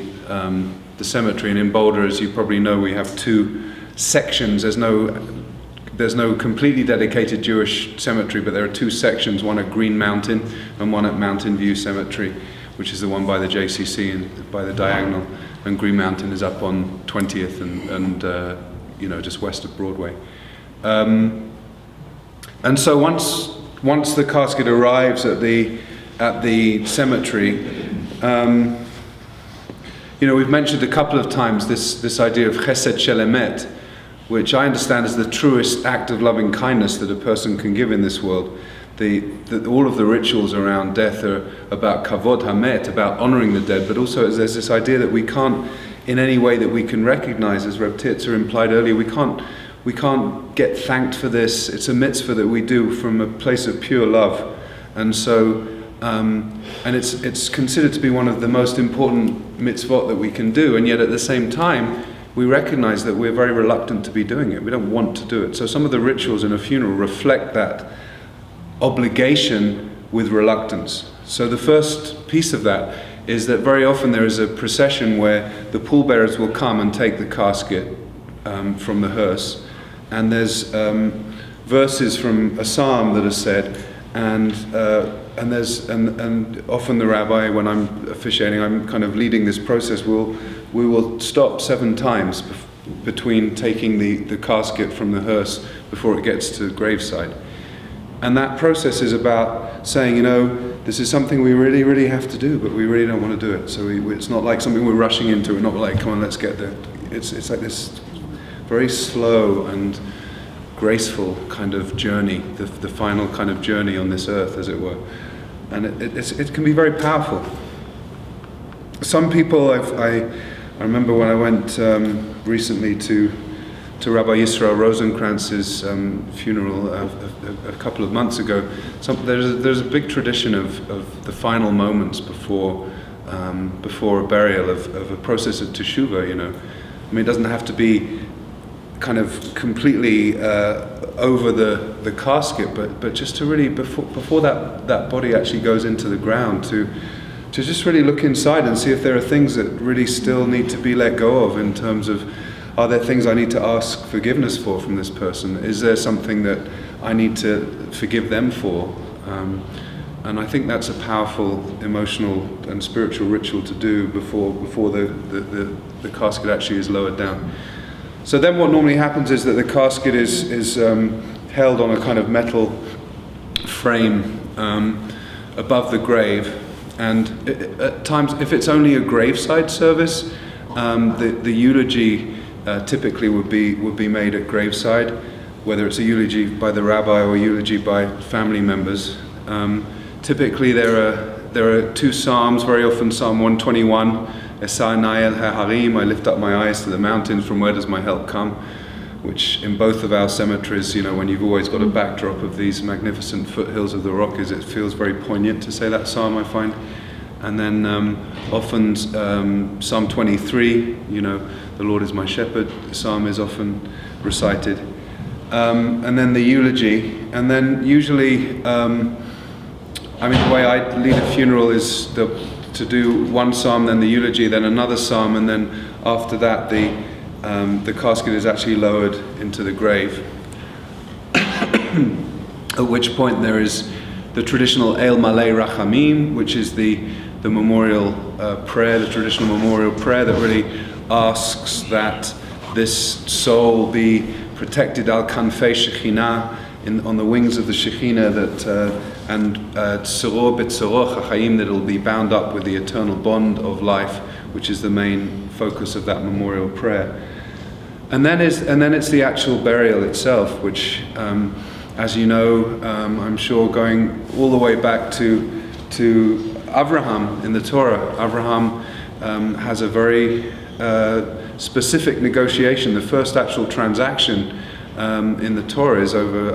cemetery. And in Boulder, as you probably know, we have two sections. There's no completely dedicated Jewish cemetery, but there are two sections, one at Green Mountain and one at Mountain View Cemetery, which is the one by the JCC and by the Diagonal. And Green Mountain is up on 20th and just west of Broadway. And so once the casket arrives at the cemetery, we've mentioned a couple of times this idea of chesed shel emet, which I understand is the truest act of loving kindness that a person can give in this world. All of the rituals around death are about kavod hamet, about honoring the dead, but also there's this idea that we can't, in any way that we can recognize, as Reb Tirzah implied earlier, we can't get thanked for this. It's a mitzvah that we do from a place of pure love. And so, and it's considered to be one of the most important mitzvot that we can do, and yet at the same time, we recognize that we're very reluctant to be doing it. We don't want to do it. So some of the rituals in a funeral reflect that obligation with reluctance. So the first piece of that is that very often there is a procession where the pallbearers will come and take the casket from the hearse, and there's verses from a psalm that are said, and often the rabbi, when I'm officiating, I'm kind of leading this process, we will stop 7 times between taking the casket from the hearse before it gets to graveside. And that process is about saying, this is something we really, really have to do, but we really don't want to do it. So it's not like something we're rushing into. We're not like, come on, let's get there. It's like this very slow and graceful kind of journey, the final kind of journey on this earth, as it were. And it can be very powerful. Some people, I remember when I went recently to Rabbi Yisrael Rosenkrantz's funeral a couple of months ago. There's a big tradition of the final moments before a burial, of a process of teshuvah. I mean, it doesn't have to be kind of completely over the casket, but just to really before that body actually goes into the ground, to just really look inside and see if there are things that really still need to be let go of, in terms of, are there things I need to ask forgiveness for from this person? Is there something that I need to forgive them for? And I think that's a powerful emotional and spiritual ritual to do before the casket actually is lowered down. So then what normally happens is that the casket is held on a kind of metal frame above the grave. And at times, if it's only a graveside service, the eulogy typically would be made at graveside, whether it's a eulogy by the rabbi or a eulogy by family members. Typically, there are 2 psalms. Very often, Psalm 121, Esa'anai el ha'harim, I lift up my eyes to the mountains. From where does my help come? Which in both of our cemeteries, when you've always got a backdrop of these magnificent foothills of the Rockies, it feels very poignant to say that psalm, I find. And then often Psalm 23, the Lord is my shepherd, the psalm is often recited. And then the eulogy. And then usually, the way I lead a funeral is to to do one psalm, then the eulogy, then another psalm, and then after that the casket is actually lowered into the grave. At which point there is the traditional El Malei Rachamim, which is the memorial prayer, the traditional memorial prayer that really asks that this soul be protected al kanfei Shekhinah, on the wings of the Shekhinah, that and tzoro b'tzoro chachayim, that it'll be bound up with the eternal bond of life, which is the main focus of that memorial prayer. And then it's the actual burial itself, which, as you know, I'm sure, going all the way back to Abraham in the Torah. Abraham has a very specific negotiation. The first actual transaction in the Torah is over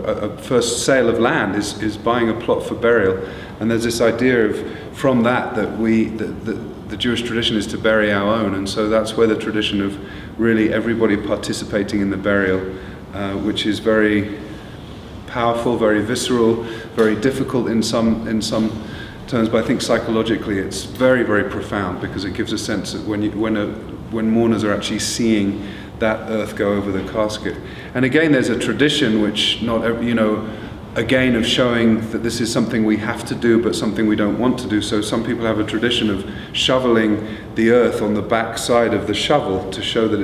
a first sale of land is buying a plot for burial, and there's this idea of from that the Jewish tradition is to bury our own, and so that's where the tradition of really everybody participating in the burial, which is very powerful, very visceral, very difficult in some terms, but I think psychologically it's very, very profound, because it gives a sense that when mourners are actually seeing that earth go over the casket. And again, there's a tradition which again, of showing that this is something we have to do, but something we don't want to do. So some people have a tradition of shoveling the earth on the back side of the shovel to show that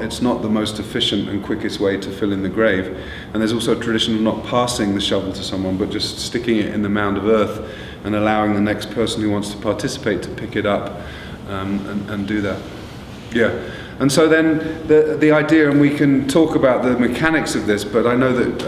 it's not the most efficient and quickest way to fill in the grave. And there's also a tradition of not passing the shovel to someone, but just sticking it in the mound of earth and allowing the next person who wants to participate to pick it up and do that. Yeah. And so then the idea, and we can talk about the mechanics of this, but I know that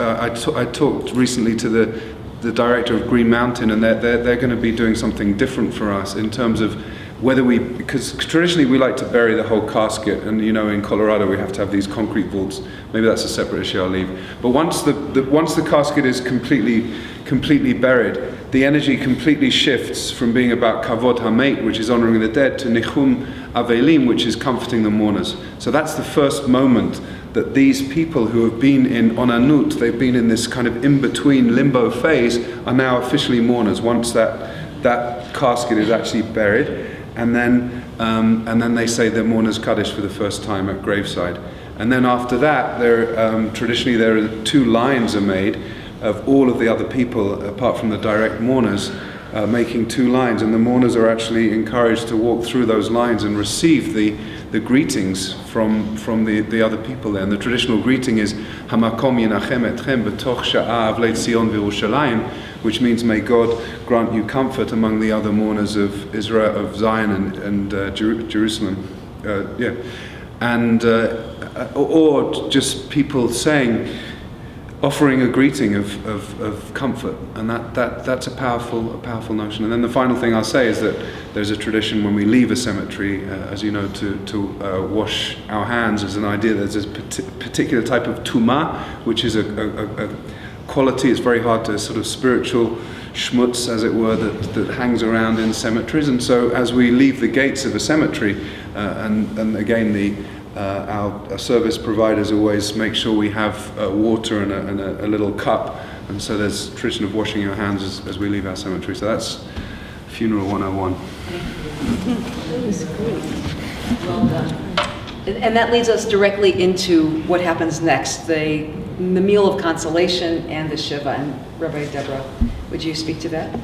I talked recently to the director of Green Mountain, and they're going to be doing something different for us in terms of whether because traditionally we like to bury the whole casket, and in Colorado we have to have these concrete vaults. Maybe that's a separate issue, I'll leave. But once the casket is completely buried, the energy completely shifts from being about kavod hamet, which is honoring the dead, to nichum avelim, which is comforting the mourners. So that's the first moment that these people who have been in onanut, they've been in this kind of in-between limbo phase, are now officially mourners once that casket is actually buried. And then they say their mourners Kaddish for the first time at graveside. And then after that, traditionally there are 2 lines are made of all of the other people, apart from the direct mourners, making 2 lines, and the mourners are actually encouraged to walk through those lines and receive the greetings from the other people there. And the traditional greeting is Hamakom Yenachem Etchem B'toch Sha'a Avlei Tzion V'Yerushalayim, which means may God grant you comfort among the other mourners of Israel, of Zion and Jerusalem. Or just people saying, offering a greeting of comfort, and that's a powerful notion. And then the final thing I'll say is that there's a tradition when we leave a cemetery, as you know, to wash our hands. As an idea, there's a particular type of tumah, which is a quality. It's very hard to sort of spiritual schmutz, as it were, that hangs around in cemeteries. And so as we leave the gates of a cemetery, and again our service providers always make sure we have water and a little cup, and so there's a tradition of washing your hands as we leave our cemetery. So that's Funeral 101. That was great. Well done. And that leads us directly into what happens next, the meal of consolation and the Shiva. And Rabbi Deborah, would you speak to that?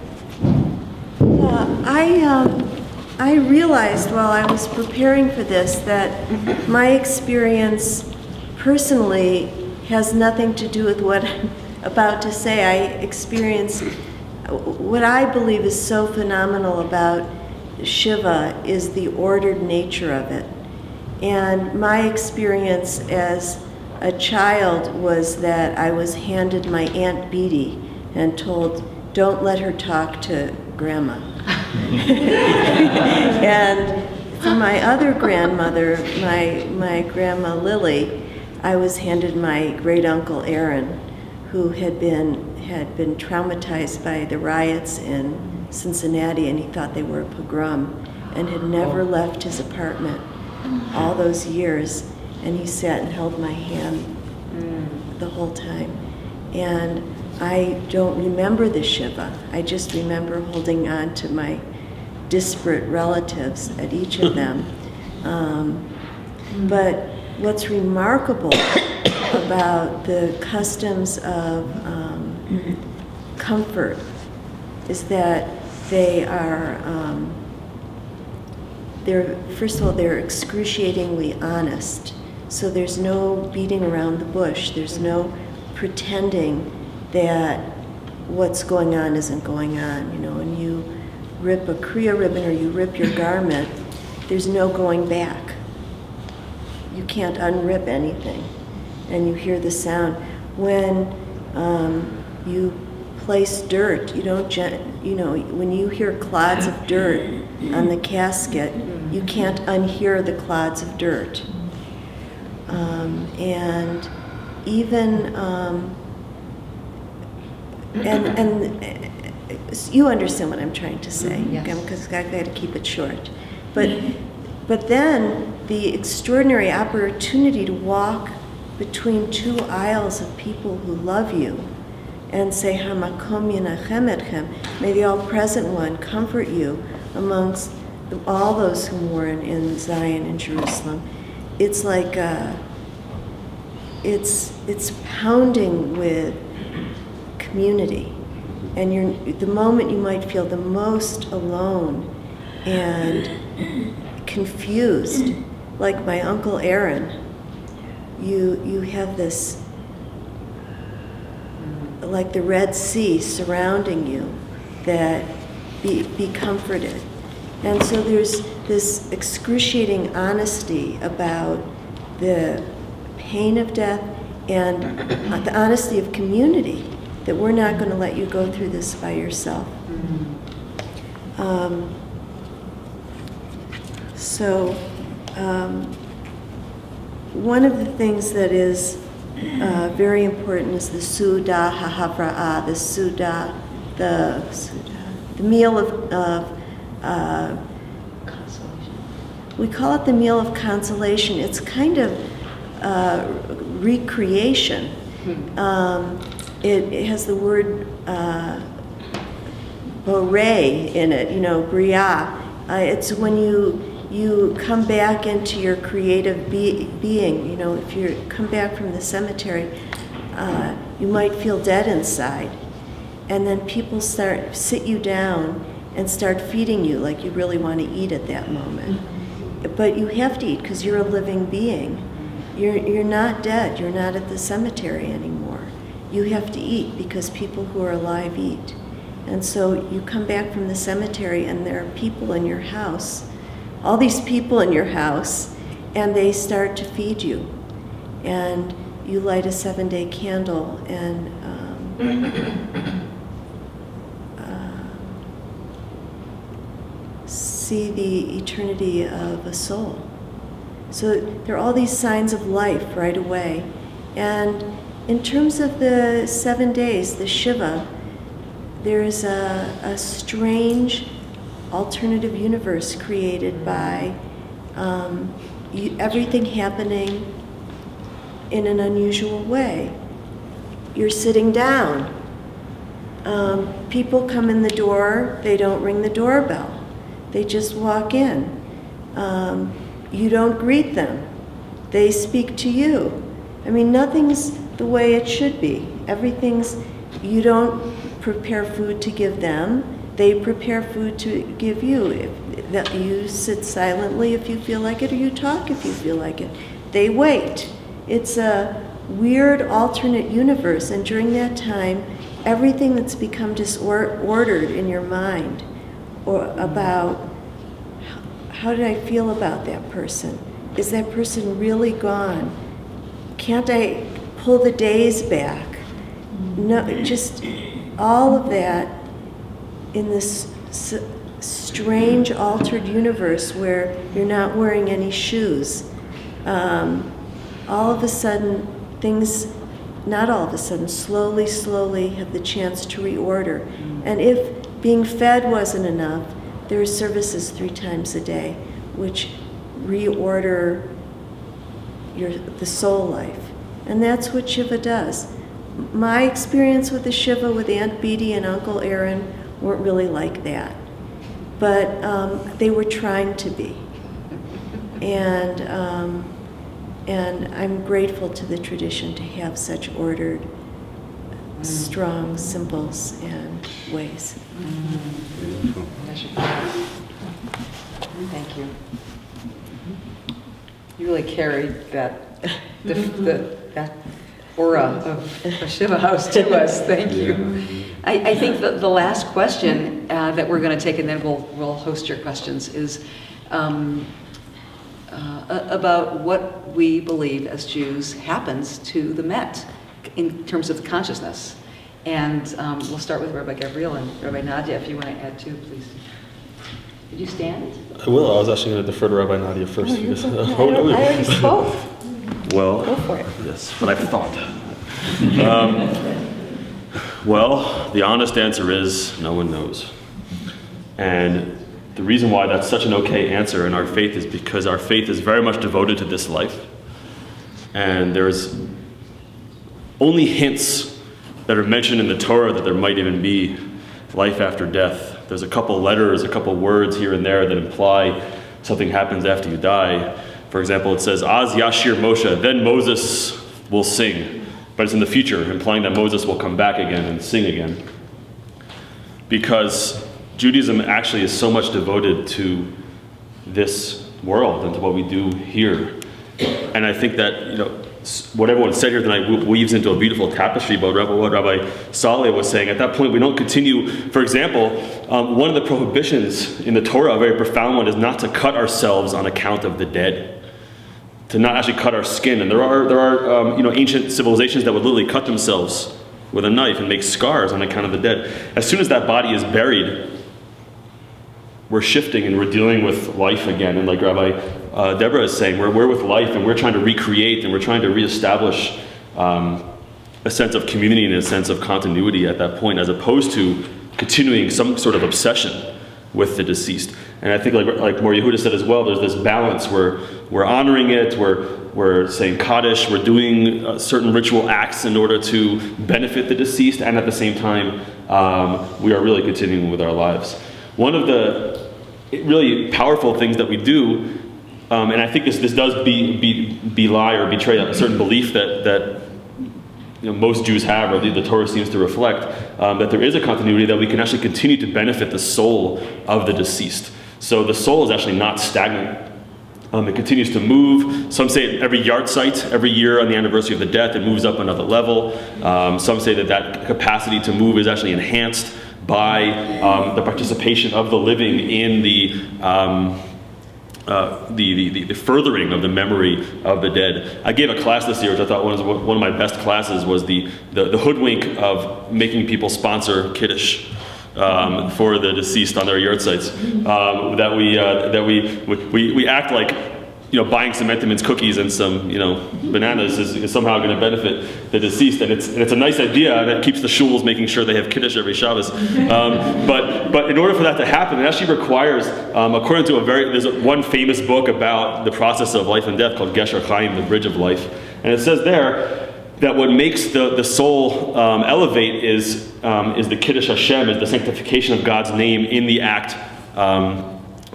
I realized while I was preparing for this that my experience personally has nothing to do with what I'm about to say. I experienced what I believe is so phenomenal about Shiva is the ordered nature of it. And my experience as a child was that I was handed my Aunt Beatty and told, don't let her talk to Grandma. And for my other grandmother, my Grandma Lily, I was handed my great uncle Aaron, who had been traumatized by the riots in Cincinnati, and he thought they were a pogrom, and had never left his apartment all those years, and he sat and held my hand the whole time. And I don't remember the Shiva. I just remember holding on to my disparate relatives at each of them. But what's remarkable about the customs of comfort is that they are, first of all, they're excruciatingly honest. So there's no beating around the bush. There's no pretending that what's going on isn't going on. You know, when you rip a Kriya ribbon or you rip your garment, there's no going back. You can't unrip anything, and you hear the sound. When you place dirt, you don't, when you hear clods of dirt on the casket, you can't unhear the clods of dirt. And even, and you understand what I'm trying to say, because I've got to keep it short. But then the extraordinary opportunity to walk between two aisles of people who love you and say, Hamakom Yenachem Etchem, may the all-present one comfort you amongst all those who mourn in Zion and Jerusalem. It's like, it's pounding with community. And the moment you might feel the most alone and confused, like my Uncle Aaron, you have this, like the Red Sea surrounding you, that be comforted. And so there's this excruciating honesty about the pain of death and the honesty of community, that we're not going to let you go through this by yourself. One of the things that is very important is the Suda HaHavra'ah, the meal of consolation. We call it the meal of consolation. It's kind of recreation. It has the word borei in it, bria. It's when you come back into your creative being. If you come back from the cemetery, you might feel dead inside. And then people sit you down and start feeding you like you really want to eat at that moment. But you have to eat because you're a living being. You're not dead. You're not at the cemetery anymore. You have to eat because people who are alive eat. And so you come back from the cemetery and there are people in your house, all these people in your house, and they start to feed you. And you light a 7-day candle and see the eternity of a soul. So there are all these signs of life right away. And in terms of the 7 days, the Shiva, there's a strange alternative universe created by everything happening in an unusual way. You're sitting down. People come in the door, they don't ring the doorbell. They just walk in. You don't greet them. They speak to you. I mean, nothing's the way it should be. You don't prepare food to give them. They prepare food to give you. You sit silently if you feel like it, or you talk if you feel like it. They wait. It's a weird alternate universe, and during that time, everything that's become disordered in your mind, or about how did I feel about that person? Is that person really gone? Can't I pull the days back? No, just all of that in this strange altered universe where you're not wearing any shoes. All of a sudden, things, not all of a sudden, slowly have the chance to reorder. And if being fed wasn't enough, there are services 3 times a day which reorder the soul life. And that's what Shiva does. My experience with the Shiva with Aunt Beatty and Uncle Aaron weren't really like that. but they were trying to be. And I'm grateful to the tradition to have such ordered, strong symbols and ways. Beautiful. Thank you. You really carried that, that aura of a Shiva house to us. Thank you. I think that the last question that we're going to take, and then we'll host your questions, is about what we believe as Jews happens to the Met in terms of the consciousness. And we'll start with Rabbi Gavriel and Rabbi Nadya, if you want to add too, please. Did you stand? I will. I was actually going to defer to Rabbi Nadya first. I already spoke. Well, Go for it. yes, but I've thought. Well, the honest answer is no one knows. And the reason why that's such an okay answer in our faith is because our faith is very much devoted to this life. And there's only hints that are mentioned in the Torah that there might even be life after death. There's a couple letters, a couple words here and there that imply something happens after you die. For example, it says, Az Yashir Moshe, then Moses will sing. But it's in the future, implying that Moses will come back again and sing again. Because Judaism actually is so much devoted to this world and to what we do here. And I think that, what everyone said here tonight weaves into a beautiful tapestry about what Rabbi Soloway was saying. At that point, we don't continue. For example, one of the prohibitions in the Torah, a very profound one, is not to cut ourselves on account of the dead. To not actually cut our skin. And there are ancient civilizations that would literally cut themselves with a knife and make scars on account of the dead. As soon as that body is buried, we're shifting and we're dealing with life again. And like Rabbi Deborah is saying, we're with life and we're trying to recreate and we're trying to reestablish a sense of community and a sense of continuity at that point, as opposed to continuing some sort of obsession with the deceased. And I think like more Yehudis said as well, there's this balance where we're honoring it, we're saying Kaddish, we're doing certain ritual acts in order to benefit the deceased, and at the same time, we are really continuing with our lives. One of the really powerful things that we do, and I think this does belie or betray a certain belief that most Jews have, or the Torah seems to reflect, that there is a continuity, that we can actually continue to benefit the soul of the deceased. So the soul is actually not stagnant. It continues to move. Some say every yahrzeit, every year on the anniversary of the death, it moves up another level. Some say that capacity to move is actually enhanced by the participation of the living in the furthering of the memory of the dead. I gave a class this year, which I thought one of my best classes, was the hoodwink of making people sponsor Kiddush for the deceased on their yahrzeits. That we act like buying some Entenmann's cookies and some bananas is somehow going to benefit the deceased, and it's a nice idea, and it keeps the shuls making sure they have Kiddush every Shabbos. But in order for that to happen, it actually requires, according to there's one famous book about the process of life and death called Gesher Chaim, the Bridge of Life, and it says there that what makes the soul elevate is the Kiddush HaShem, is the sanctification of God's name in the act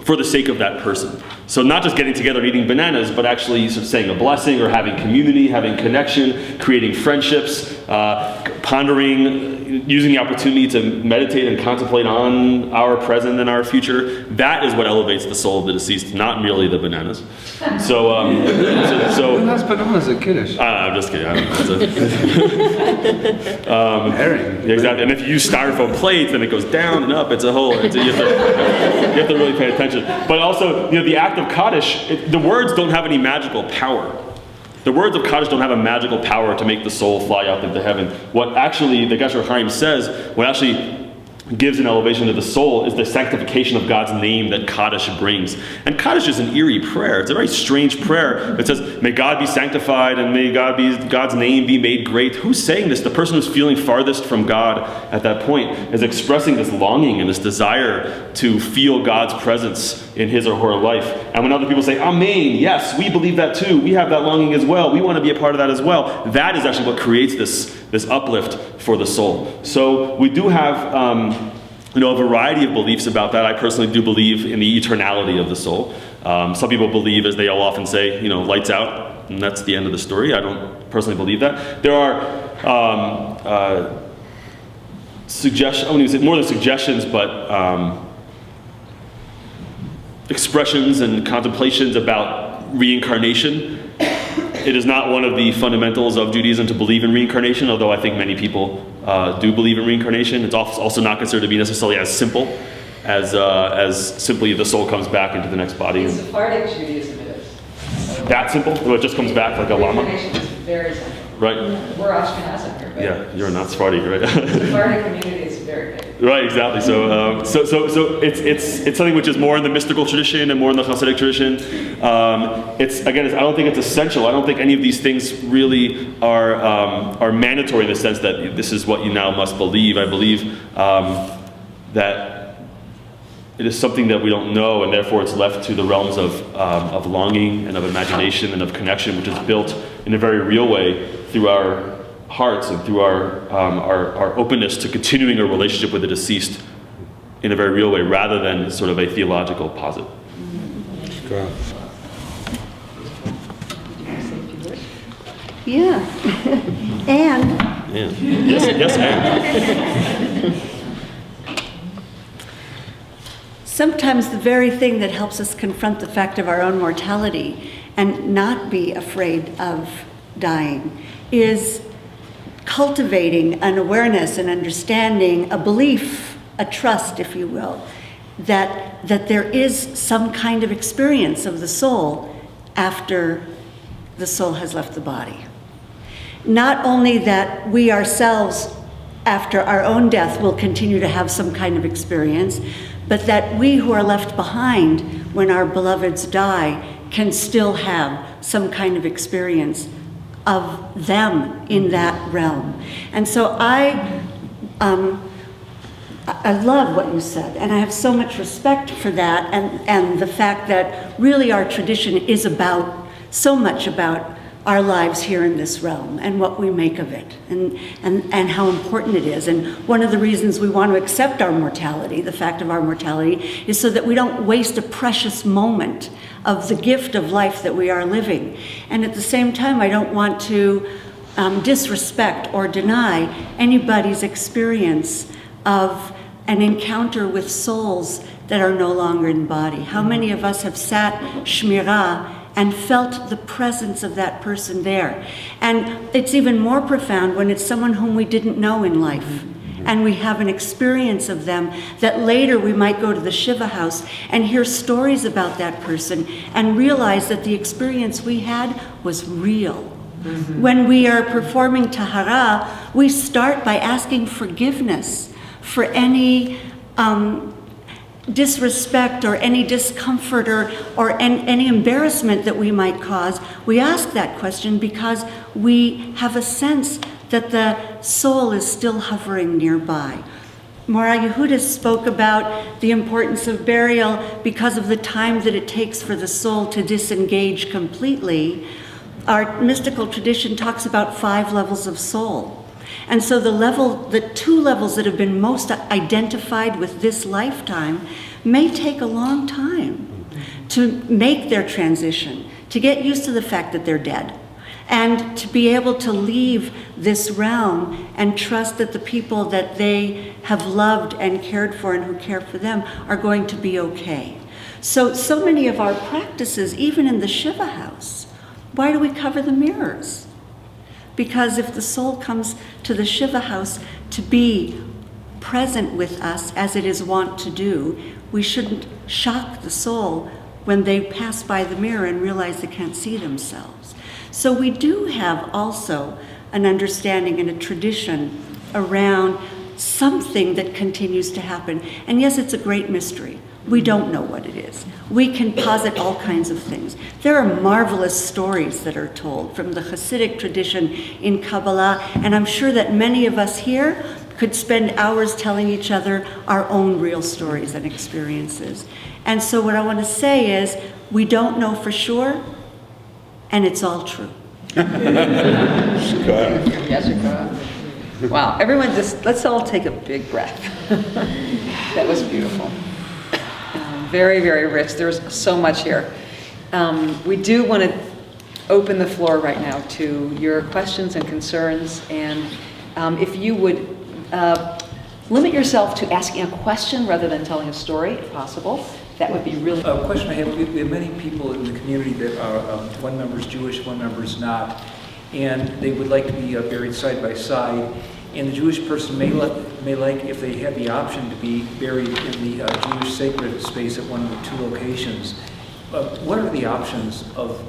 for the sake of that person. So not just getting together and eating bananas, but actually sort of saying a blessing, or having community, having connection, creating friendships, pondering, using the opportunity to meditate and contemplate on our present and our future. That is what elevates the soul of the deceased, not merely the bananas. So Who has bananas at Kiddush? I'm just kidding. Herring. Yeah, exactly. And if you use styrofoam plates, then it goes down and up. It's a whole. You have to really pay attention. But also, the act of Kaddish, the words don't have any magical power. The words of Kaddish don't have a magical power to make the soul fly up into heaven. What actually the Gesher Chaim says, what actually gives an elevation to the soul, is the sanctification of God's name that Kaddish brings. And Kaddish is an eerie prayer. It's a very strange prayer. It says, may God be sanctified and may God's name be made great. Who's saying this? The person who's feeling farthest from God at that point is expressing this longing and this desire to feel God's presence in his or her life. And when other people say, Amen, yes, we believe that too. We have that longing as well. We want to be a part of that as well. That is actually what creates this uplift for the soul. So we do have a variety of beliefs about that. I personally do believe in the eternality of the soul. Some people believe, as they all often say, lights out, and that's the end of the story. I don't personally believe that. There are suggestions, I wouldn't say more than suggestions, but expressions and contemplations about reincarnation. It is not one of the fundamentals of Judaism to believe in reincarnation, although I think many people do believe in reincarnation. It's also not considered to be necessarily as simple as simply the soul comes back into the next body. In Sephardic Judaism it is. That simple? It just comes back like a llama? Reincarnation is very simple. Right. We're Ashkenazim here, but Yeah, you're not Sephardic, right? Sephardic community is very big. Right, exactly. So it's something which is more in the mystical tradition and more in the Hasidic tradition. I don't think it's essential. I don't think any of these things really are mandatory in the sense that this is what you now must believe. I believe that it is something that we don't know, and therefore it's left to the realms of longing and of imagination and of connection, which is built in a very real way through our hearts and through our openness to continuing a relationship with the deceased in a very real way, rather than sort of a theological posit. Yeah. And Yeah. Yes, and. sometimes the very thing that helps us confront the fact of our own mortality and not be afraid of dying is cultivating an awareness, an understanding, a belief, a trust, if you will, that there is some kind of experience of the soul after the soul has left the body. Not only that we ourselves, after our own death, will continue to have some kind of experience, but that we who are left behind when our beloveds die can still have some kind of experience of them in that realm. And so I love what you said, and I have so much respect for that, and the fact that really our tradition is about so much about our lives here in this realm and what we make of it and how important it is. And one of the reasons we want to accept our mortality, the fact of our mortality, is so that we don't waste a precious moment of the gift of life that we are living. And at the same time, I don't want to disrespect or deny anybody's experience of an encounter with souls that are no longer in body. How many of us have sat shmirah and felt the presence of that person there? And it's even more profound when it's someone whom we didn't know in life, and we have an experience of them that later we might go to the Shiva house and hear stories about that person and realize that the experience we had was real. When we are performing tahara, we start by asking forgiveness for any disrespect or any discomfort or any embarrassment that we might cause. We ask that question because we have a sense that the soul is still hovering nearby. Morah Yehudis spoke about the importance of burial because of the time that it takes for the soul to disengage completely. Our mystical tradition talks about 5 levels of soul. And so the 2 levels that have been most identified with this lifetime may take a long time to make their transition, to get used to the fact that they're dead, and to be able to leave this realm and trust that the people that they have loved and cared for and who care for them are going to be okay. So many of our practices, even in the Shiva house, why do we cover the mirrors? Because if the soul comes to the Shiva house to be present with us as it is wont to do, we shouldn't shock the soul when they pass by the mirror and realize they can't see themselves. So we do have also an understanding and a tradition around something that continues to happen. And yes, it's a great mystery. We don't know what it is. We can posit all kinds of things. There are marvelous stories that are told from the Hasidic tradition in Kabbalah, and I'm sure that many of us here could spend hours telling each other our own real stories and experiences. And so what I want to say is, we don't know for sure, and it's all true. Wow, everyone let's all take a big breath. That was beautiful. Very, very rich. There's so much here. We do want to open the floor right now to your questions and concerns, and if you would limit yourself to asking a question rather than telling a story, if possible, that would be really... A question I have, we have many people in the community that are, one member's Jewish, one member's not, and they would like to be buried side by side, and the Jewish person may like, if they had the option, to be buried in the Jewish sacred space at one of the two locations. What are the options of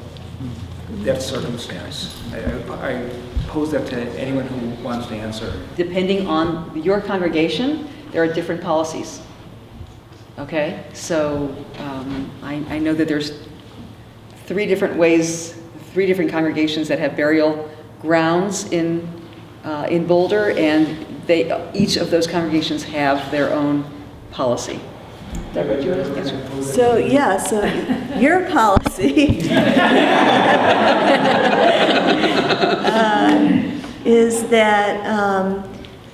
that circumstance? I pose that to anyone who wants to answer. Depending on your congregation, there are different policies. Okay, so I know that there's three different congregations that have burial grounds in Boulder, and each of those congregations have their own policy. Deborah, do you want to answer? So your policy is that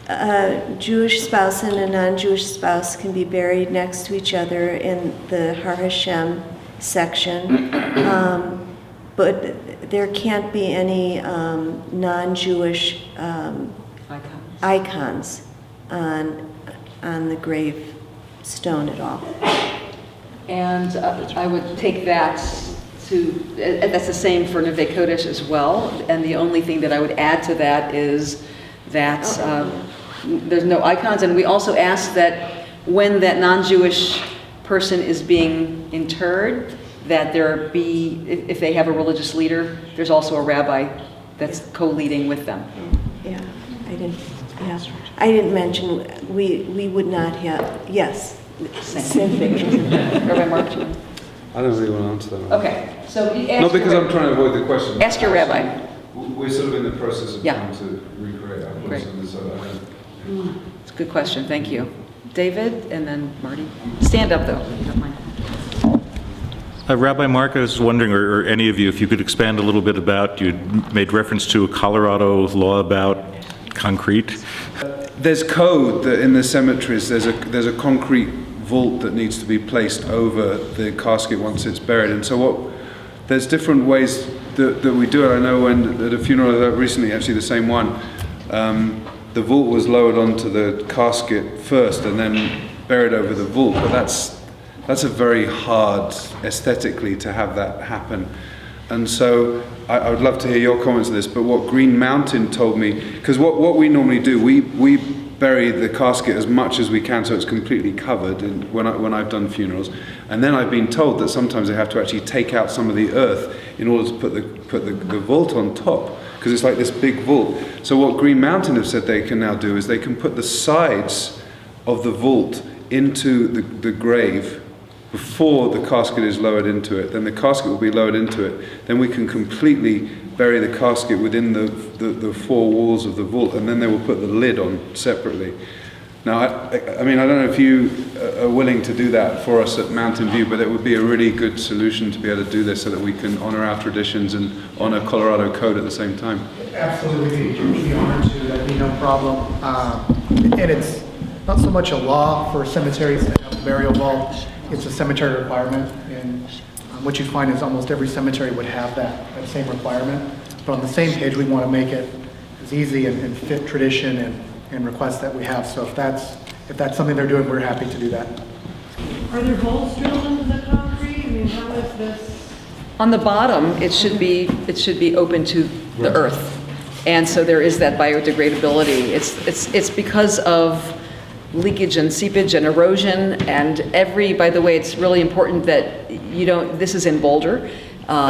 a Jewish spouse and a non-Jewish spouse can be buried next to each other in the HaShem section, but there can't be any non-Jewish icons on the gravestone at all. And I would take that that's the same for Neve Kodesh as well, and the only thing that I would add to that is that there's no icons, and we also ask that when that non-Jewish person is being interred, that there be, if they have a religious leader, there's also a rabbi that's co-leading with them. Yeah, I didn't mention, we would not have, yes, same thing. Rabbi Marc? I don't really want to answer that one. Okay, so Not because I'm trying to avoid the question. Ask your rabbi. We're sort of in the process of Yeah. trying to recreate our Great. voice, so I don't... It's a good question, thank you. David, and then Marty. Stand up, though, if you don't mind. Rabbi Marc, I was wondering, or any of you, if you could expand a little bit about, you made reference to a Colorado law about concrete. There's code that in the cemeteries, there's a concrete vault that needs to be placed over the casket once it's buried. And so there's different ways that we do it. I know at a funeral recently, actually the same one, the vault was lowered onto the casket first and then buried over the vault. But that's a very hard aesthetically to have that happen. And so I would love to hear your comments on this, but what Green Mountain told me, because what we normally do, we bury the casket as much as we can so it's completely covered when I've done funerals. And then I've been told that sometimes they have to actually take out some of the earth in order to put the vault on top, because it's like this big vault. So what Green Mountain have said they can now do is they can put the sides of the vault into the grave before the casket is lowered into it. Then the casket will be lowered into it. Then we can completely bury the casket within the four walls of the vault, and then they will put the lid on separately. Now, I mean, I don't know if you are willing to do that for us at Mountain View, but it would be a really good solution to be able to do this so that we can honor our traditions and honor Colorado code at the same time. Absolutely, we'd be honored to. That'd be no problem. And it's not so much a law for cemeteries to have a burial vault. It's a cemetery requirement, and what you find is almost every cemetery would have that same requirement. But on the same page, we want to make it as easy and fit tradition and requests that we have. So if that's something they're doing, we're happy to do that. Are there holes drilled into the concrete? I mean, how is this? On the bottom, it should be open to the earth, and so there is that biodegradability. It's because of leakage and seepage and erosion, and by the way, it's really important that this is in Boulder.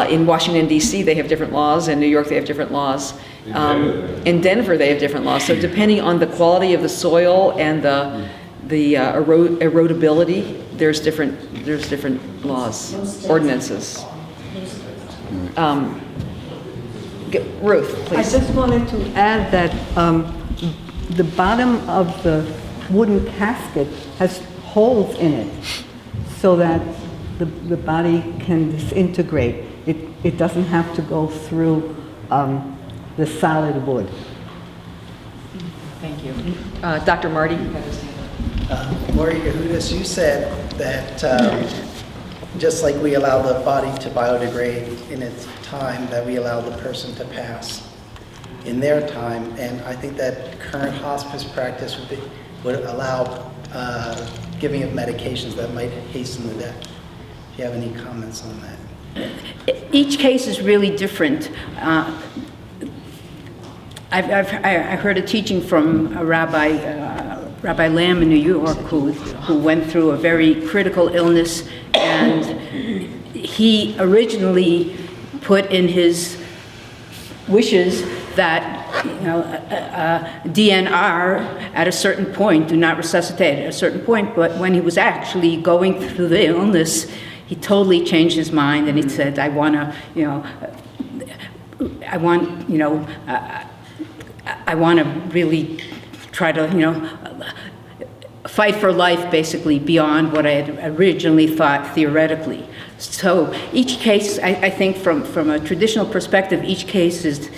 In Washington, D.C., they have different laws. In New York, they have different laws. In Denver, they have different laws. So depending on the quality of the soil and the erodibility, there's different laws, ordinances. Ruth, please. I just wanted to add that the bottom of the wooden casket has holes in it so that the body can disintegrate. It doesn't have to go through the solid wood. Thank you. Dr. Marty, you had his hand up. Morah Yehudis, you said that just like we allow the body to biodegrade in its time, that we allow the person to pass in their time. And I think that current hospice practice would allow giving of medications that might hasten the death. Do you have any comments on that? Each case is really different. I heard a teaching from a Rabbi Lamb in New York who went through a very critical illness, and he originally put in his wishes that DNR at a certain point, do not resuscitate at a certain point, but when he was actually going through the illness, he totally changed his mind, and he said, I want to really try to, fight for life, basically, beyond what I had originally thought theoretically. So each case, I think from a traditional perspective, each case is,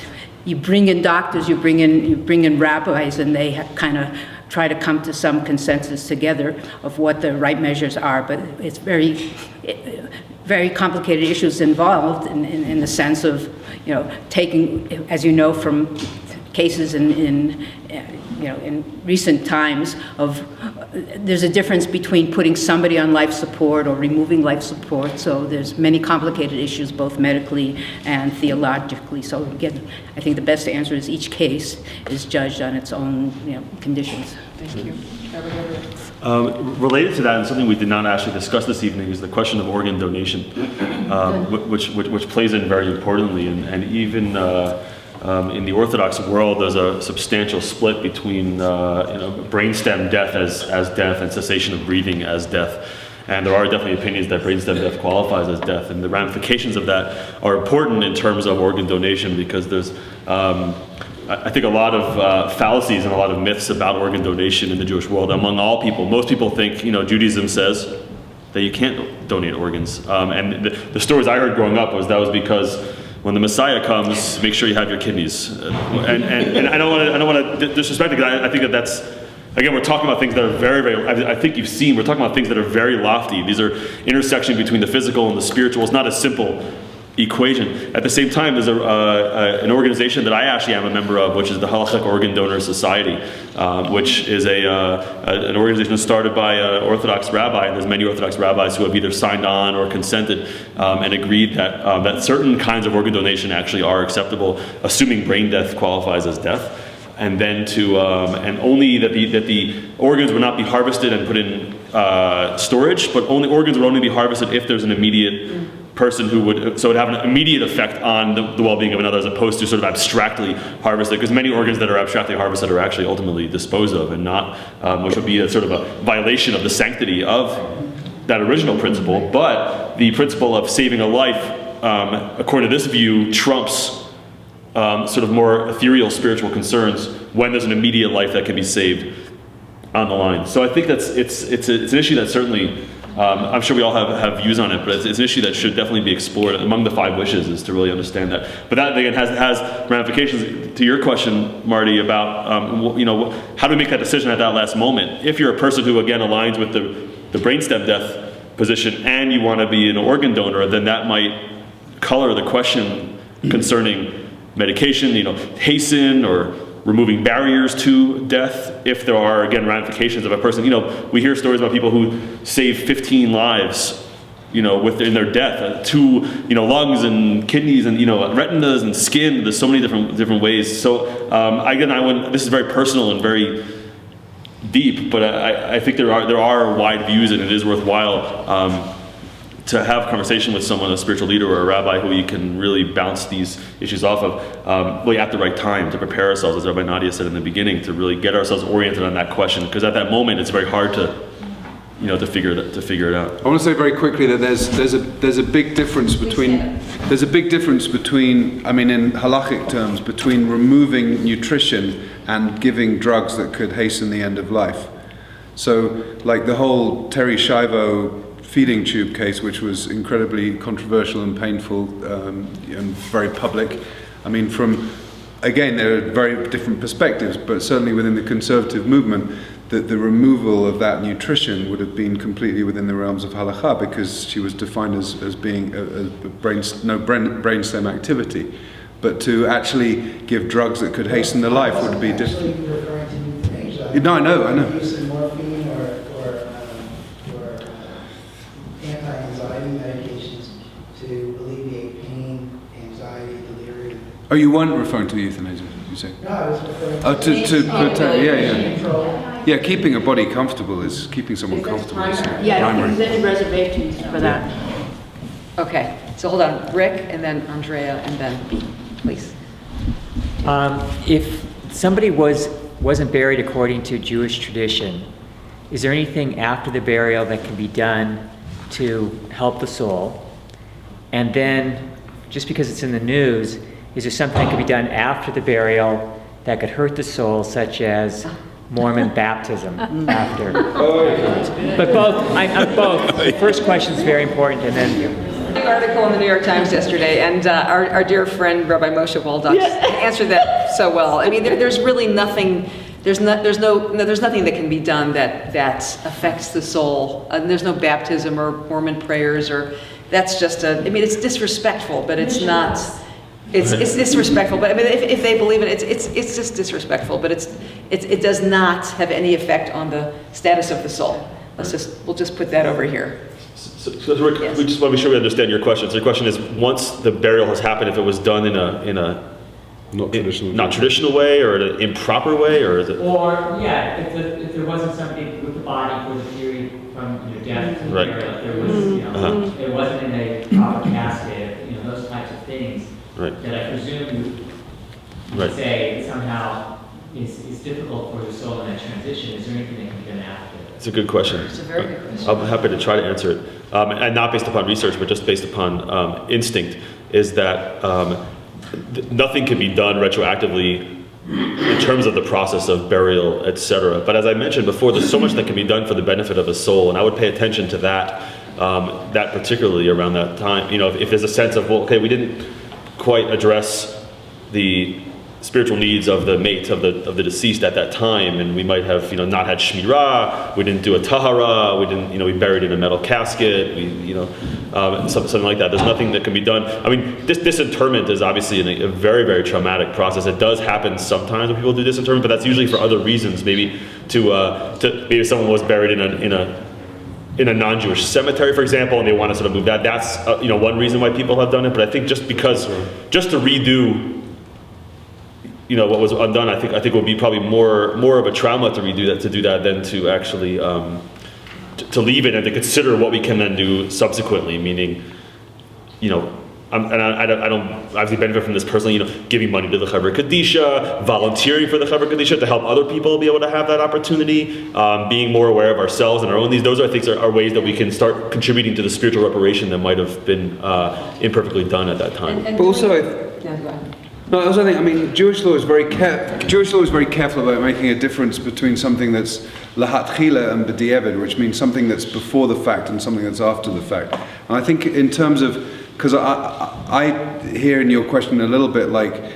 you bring in doctors, you bring in rabbis, and they kind of try to come to some consensus together of what the right measures are. But it's very complicated issues involved in the sense of, taking, as you know, from cases in recent times of, there's a difference between putting somebody on life support or removing life support. So there's many complicated issues, both medically and theologically. So again, I think the best answer is each case is judged on its own conditions. Thank you. Related to that, and something we did not actually discuss this evening, is the question of organ donation, which plays in very importantly, and even in the Orthodox world, there's a substantial split between brainstem death as death and cessation of breathing as death. And there are definitely opinions that brainstem death qualifies as death, and the ramifications of that are important in terms of organ donation, because there's, I think, a lot of fallacies and a lot of myths about organ donation in the Jewish world among all people. Most people think, Judaism says that you can't donate organs, and the stories I heard growing up was because when the Messiah comes, make sure you have your kidneys. And I don't want to disrespect it, because I think that's, again, we're talking about things that are very, very, I think you've seen, we're talking about things that are very lofty. These are intersection between the physical and the spiritual. It's not a simple equation. At the same time, there's an organization that I actually am a member of, which is the Halachic Organ Donor Society, which is an organization started by an Orthodox rabbi, and there's many Orthodox rabbis who have either signed on or consented and agreed that certain kinds of organ donation actually are acceptable, assuming brain death qualifies as death, and then and only that the organs would not be harvested and put in storage, but organs would only be harvested if there's an immediate person who would, so it would have an immediate effect on the well-being of another, as opposed to sort of abstractly harvested, because many organs that are abstractly harvested are actually ultimately disposed of, and not, which would be a sort of a violation of the sanctity of that original principle. But the principle of saving a life, according to this view, trumps sort of more ethereal spiritual concerns when there's an immediate life that can be saved on the line. So I think it's an issue that certainly, I'm sure we all have views on it, but it's an issue that should definitely be explored. Among the 5 wishes is to really understand that. But that, again, has ramifications. To your question, Marty, about how do we make that decision at that last moment? If you're a person who, again, aligns with the brainstem death position and you want to be an organ donor, then that might color the question concerning medication, hasten or removing barriers to death, if there are, again, ramifications of a person. We hear stories about people who save 15 lives, within their death, 2, lungs and kidneys and, retinas and skin. There's so many different ways. So, again, this is very personal and very deep, but I think there are wide views, and it is worthwhile to have a conversation with someone, a spiritual leader or a rabbi, who you can really bounce these issues off of, really at the right time, to prepare ourselves, as Rabbi Nadya said in the beginning, to really get ourselves oriented on that question, because at that moment it's very hard to figure it out. I want to say very quickly that there's a big difference between in halachic terms, between removing nutrition and giving drugs that could hasten the end of life. So, like the whole Terry Schiavo feeding tube case, which was incredibly controversial and painful and very public. From again, there are very different perspectives, but certainly within the conservative movement, that the removal of that nutrition would have been completely within the realms of halakha, because she was defined as being no brainstem activity. But to actually give drugs that could hasten the life would be different. Actually referring to euthanasia. No, I know. Use of morphine or anti-anxiety medications to alleviate pain, anxiety, delirium. Oh, you weren't referring to euthanasia, you say? No, I was referring Oh, to yeah. Yeah, keeping a body comfortable is, keeping someone comfortable is Yeah, I don't primary. think there's any reservations for that. Okay, so hold on, Rick, and then Andrea, and then B, please. If somebody wasn't buried according to Jewish tradition, is there anything after the burial that can be done to help the soul? And then, just because it's in the news, is there something that could be done after the burial that could hurt the soul, such as Mormon baptism after? But both. The first question is very important, and then An article in the New York Times yesterday, and our dear friend Rabbi Moshe Waldock answered that so well. I mean, there's really nothing. There's nothing that can be done that affects the soul. And there's no baptism or Mormon prayers, or that's just I mean, it's disrespectful, but it's not. It's disrespectful, but I mean, if they believe it, it's just disrespectful. But it does not have any effect on the status of the soul. We'll just put that over here. So Rick, we just want to be sure we understand your question. So your question is, once the burial has happened, if it was done in a not traditional way, or in an improper way, or is it? Or if there wasn't somebody with the body for the period from death to Right. burial, if there was it wasn't in a proper casket, those types of things. Right. That I presume you would say somehow is difficult for the soul in that transition. Is there anything that can be done after? It's a good question. It's a very good question. I'm happy to try to answer it, and not based upon research, but just based upon instinct. Is that nothing can be done retroactively in terms of the process of burial, etc. But as I mentioned before, there's so much that can be done for the benefit of a soul, and I would pay attention to that. That particularly around that time, if there's a sense of, well, okay, we didn't quite address the spiritual needs of the mate of the deceased at that time, and we might have not had shmirah, we didn't do a tahara, we didn't we buried in a metal casket, something like that. There's nothing that can be done. I mean, disinterment is obviously a very, very traumatic process. It does happen sometimes when people do disinterment, but that's usually for other reasons. Maybe maybe someone was buried in a non-Jewish cemetery, for example, and they want to sort of move that. That's one reason why people have done it. But I think just to redo what was undone, I think it would be probably more of a trauma to redo that, to do that, than to actually to leave it and to consider what we can then do subsequently. Meaning, I don't obviously benefit from this personally. Giving money to the Chevra Kadisha, volunteering for the Chevra Kadisha to help other people be able to have that opportunity, being more aware of ourselves and our own needs. Those are ways that we can start contributing to the spiritual reparation that might have been imperfectly done at that time. But also, no, I also think, Jewish law is very careful about making a difference between something that's lahatchila and b'di'evid, which means something that's before the fact and something that's after the fact. And I think in terms of, because I hear in your question a little bit like,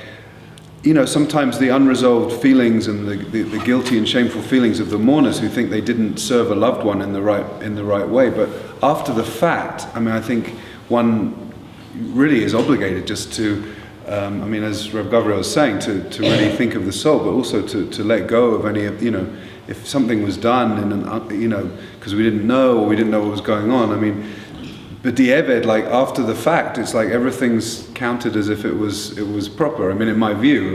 sometimes the unresolved feelings and the guilty and shameful feelings of the mourners who think they didn't serve a loved one in the right way. But after the fact, I think one really is obligated just to, as Rabbi Gavriel was saying, to really think of the soul, but also to let go of any of, if something was done because we didn't know, or we didn't know what was going on. But Di'eved, like after the fact, it's like everything's counted as if it was proper. In my view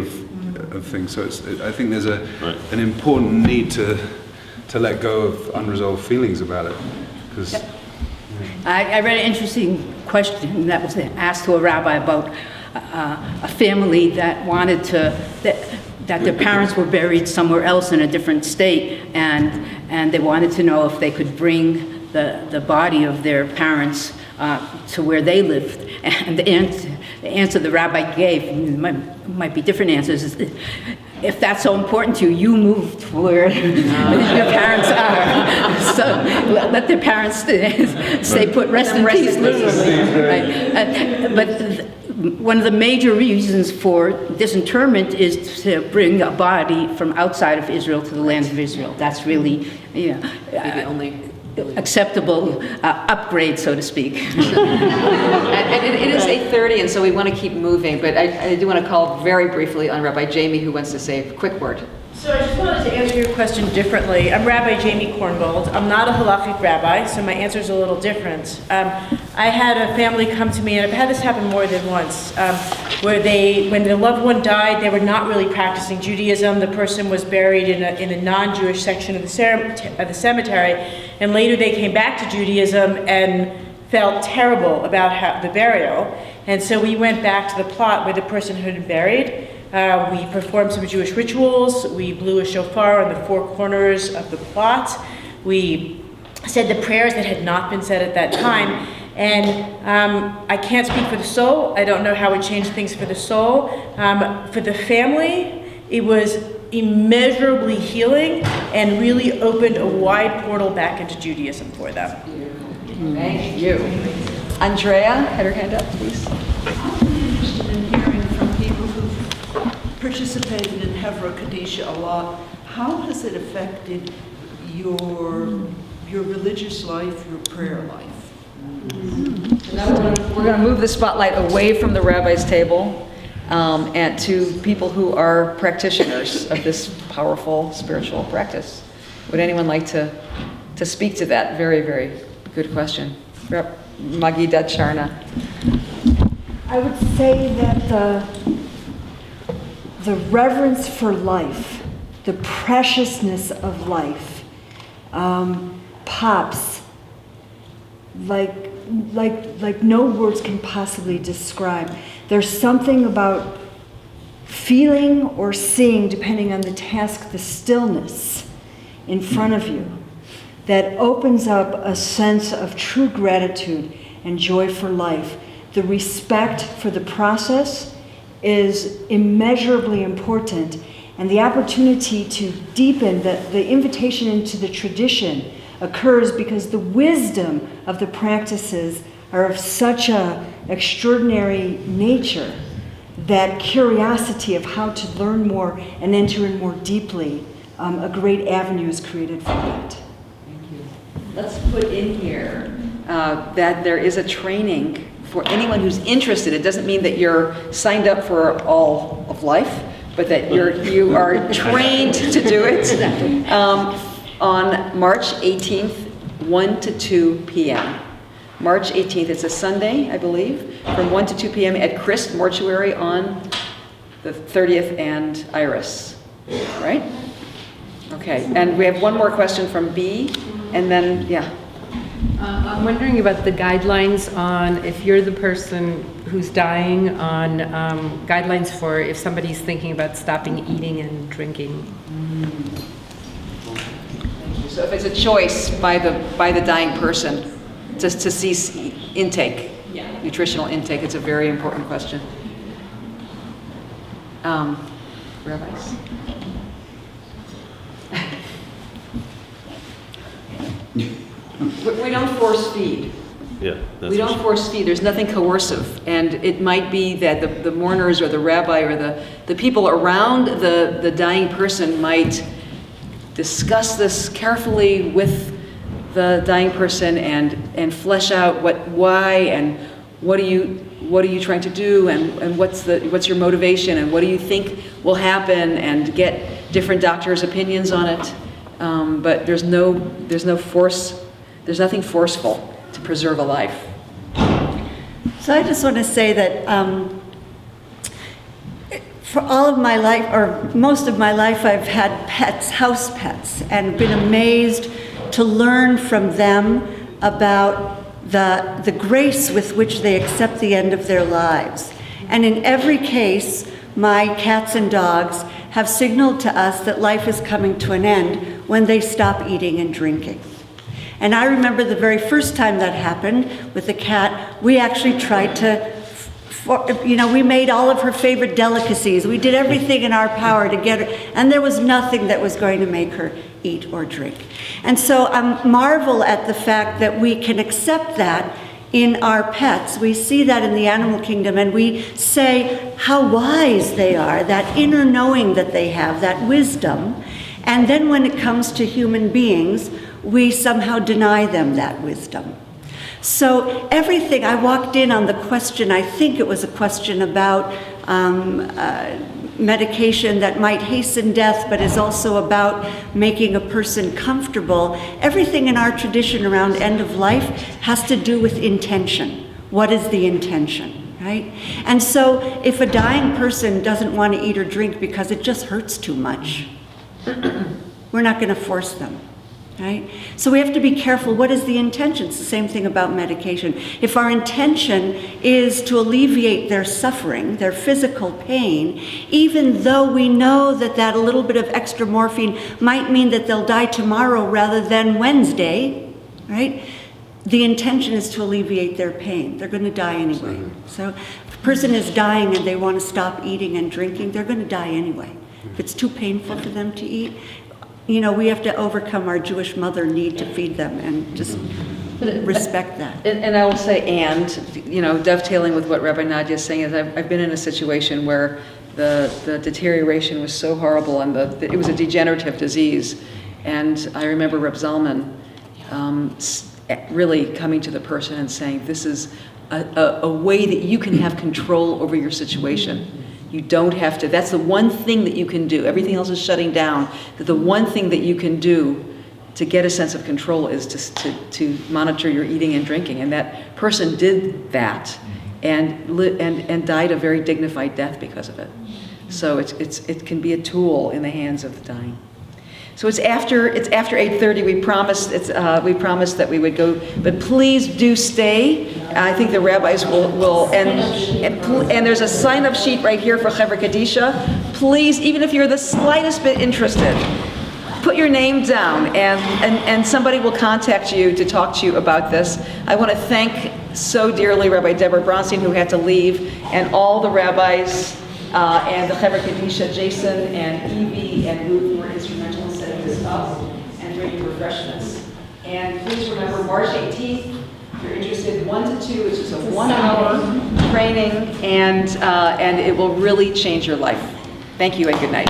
of things. So I think there's an important need to let go of unresolved feelings about it. Because I read an interesting question that was asked to a rabbi about a family that wanted that their parents were buried somewhere else in a different state, and they wanted to know if they could bring the body of their parents to where they lived. And the answer the rabbi gave, might be different answers, is if that's so important to you, you move to where your parents are. So let their parents stay put, rest in peace. Right. one of the major reasons for disinterment is to bring a body from outside of Israel to the land of Israel. That's really, Maybe only acceptable upgrade, so to speak. And it is 8:30, and so we want to keep moving, but I do want to call very briefly on Rabbi Jamie, who wants to say a quick word. So I just wanted to answer your question differently. I'm Rabbi Jamie Korngold. I'm not a halachic rabbi, so my answer is a little different. I had a family come to me, and I've had this happen more than once, where when their loved one died, they were not really practicing Judaism. The person was buried in a non-Jewish section of the cemetery, and later they came back to Judaism and felt terrible about the burial. And so we went back to the plot where the person had been buried. We performed some Jewish rituals. We blew a shofar on the four corners of the plot. We said the prayers that had not been said at that time. And I can't speak for the soul. I don't know how it changed things for the soul. For the family, it was immeasurably healing and really opened a wide portal back into Judaism for them. Thank you. Andrea had her hand up, please. Participated in Chevra Kadisha a lot. How has it affected your religious life, your prayer life? Now we're going to move the spotlight away from the rabbi's table and to people who are practitioners of this powerful spiritual practice. Would anyone like to speak to that? Very, very good question. Magida Charna. I would say that the reverence for life, the preciousness of life, pops like no words can possibly describe. There's something about feeling or seeing, depending on the task, the stillness in front of you that opens up a sense of true gratitude and joy for life. The respect for the process is immeasurably important, and the opportunity to deepen the invitation into the tradition occurs because the wisdom of the practices are of such a extraordinary nature that curiosity of how to learn more and enter in more deeply, a great avenue is created for that. Thank you. Let's put in here that there is a training for anyone who's interested. It doesn't mean that you're signed up for all of life, but that you are trained to do it on March 18th, 1 to 2 p.m. March 18th, it's a Sunday, I believe, from 1 to 2 p.m. at Christ Mortuary on the 30th and Iris, right? Okay, and we have one more question from B, and then, yeah. I'm wondering about the guidelines on, if you're the person who's dying, on guidelines for if somebody's thinking about stopping eating and drinking. So if it's a choice by the dying person just to cease intake, nutritional intake, it's a very important question. Rabbis? We don't force feed. Yeah, that's we don't force feed. There's nothing coercive, and it might be that the mourners or the rabbi or the people around the dying person might discuss this carefully with the dying person and flesh out why and what are you trying to do and what's your motivation and what do you think will happen, and get different doctors' opinions on it. But there's no force. There's nothing forceful to preserve a life. So I just want to say that for all of my life, or most of my life, I've had pets, house pets, and been amazed to learn from them about the grace with which they accept the end of their lives. And in every case, my cats and dogs have signaled to us that life is coming to an end when they stop eating and drinking. And I remember the very first time that happened with the cat, we actually tried to, we made all of her favorite delicacies. We did everything in our power to get her, and there was nothing that was going to make her eat or drink. And so I marvel at the fact that we can accept that in our pets. We see that in the animal kingdom, and we say how wise they are, that inner knowing that they have, that wisdom. And then when it comes to human beings, we somehow deny them that wisdom. So everything, I walked in on the question, I think it was a question about medication that might hasten death, but is also about making a person comfortable. Everything in our tradition around end of life has to do with intention. What is the intention, right? And so if a dying person doesn't want to eat or drink because it just hurts too much, we're not going to force them. Right? So we have to be careful. What is the intention? It's the same thing about medication. If our intention is to alleviate their suffering, their physical pain, even though we know that that a little bit of extra morphine might mean that they'll die tomorrow rather than Wednesday, right? The intention is to alleviate their pain. They're going to die anyway. So if a person is dying and they want to stop eating and drinking, they're going to die anyway. If it's too painful for them to eat, you know, we have to overcome our Jewish mother need to feed them and just respect that. And I will say, and, you know, dovetailing with what Rabbi Nadya is saying, is I've been in a situation where the deterioration was so horrible and it was a degenerative disease. And I remember Rabbi Zalman really coming to the person and saying, this is a way that you can have control over your situation. You don't have to, that's the one thing that you can do. Everything else is shutting down. That the one thing that you can do to get a sense of control is to monitor your eating and drinking. And that person did that and died a very dignified death because of it. So it can be a tool in the hands of the dying. So it's after 8:30. We promised that we would go, but please do stay. I think the rabbis will and there's a sign-up sheet right here for Chevra Kadisha. Please, even if you're the slightest bit interested, put your name down and somebody will contact you to talk to you about this. I want to thank so dearly Rabbi Deborah Bronstein, who had to leave, and all the rabbis and the Chevra Kadisha, Jason and Evie and Ruth, who were instrumental in setting this up and bringing refreshments. And please remember, March 18th, if you're interested, 1 to 2, it's just a 1-hour training, and it will really change your life. Thank you and good night.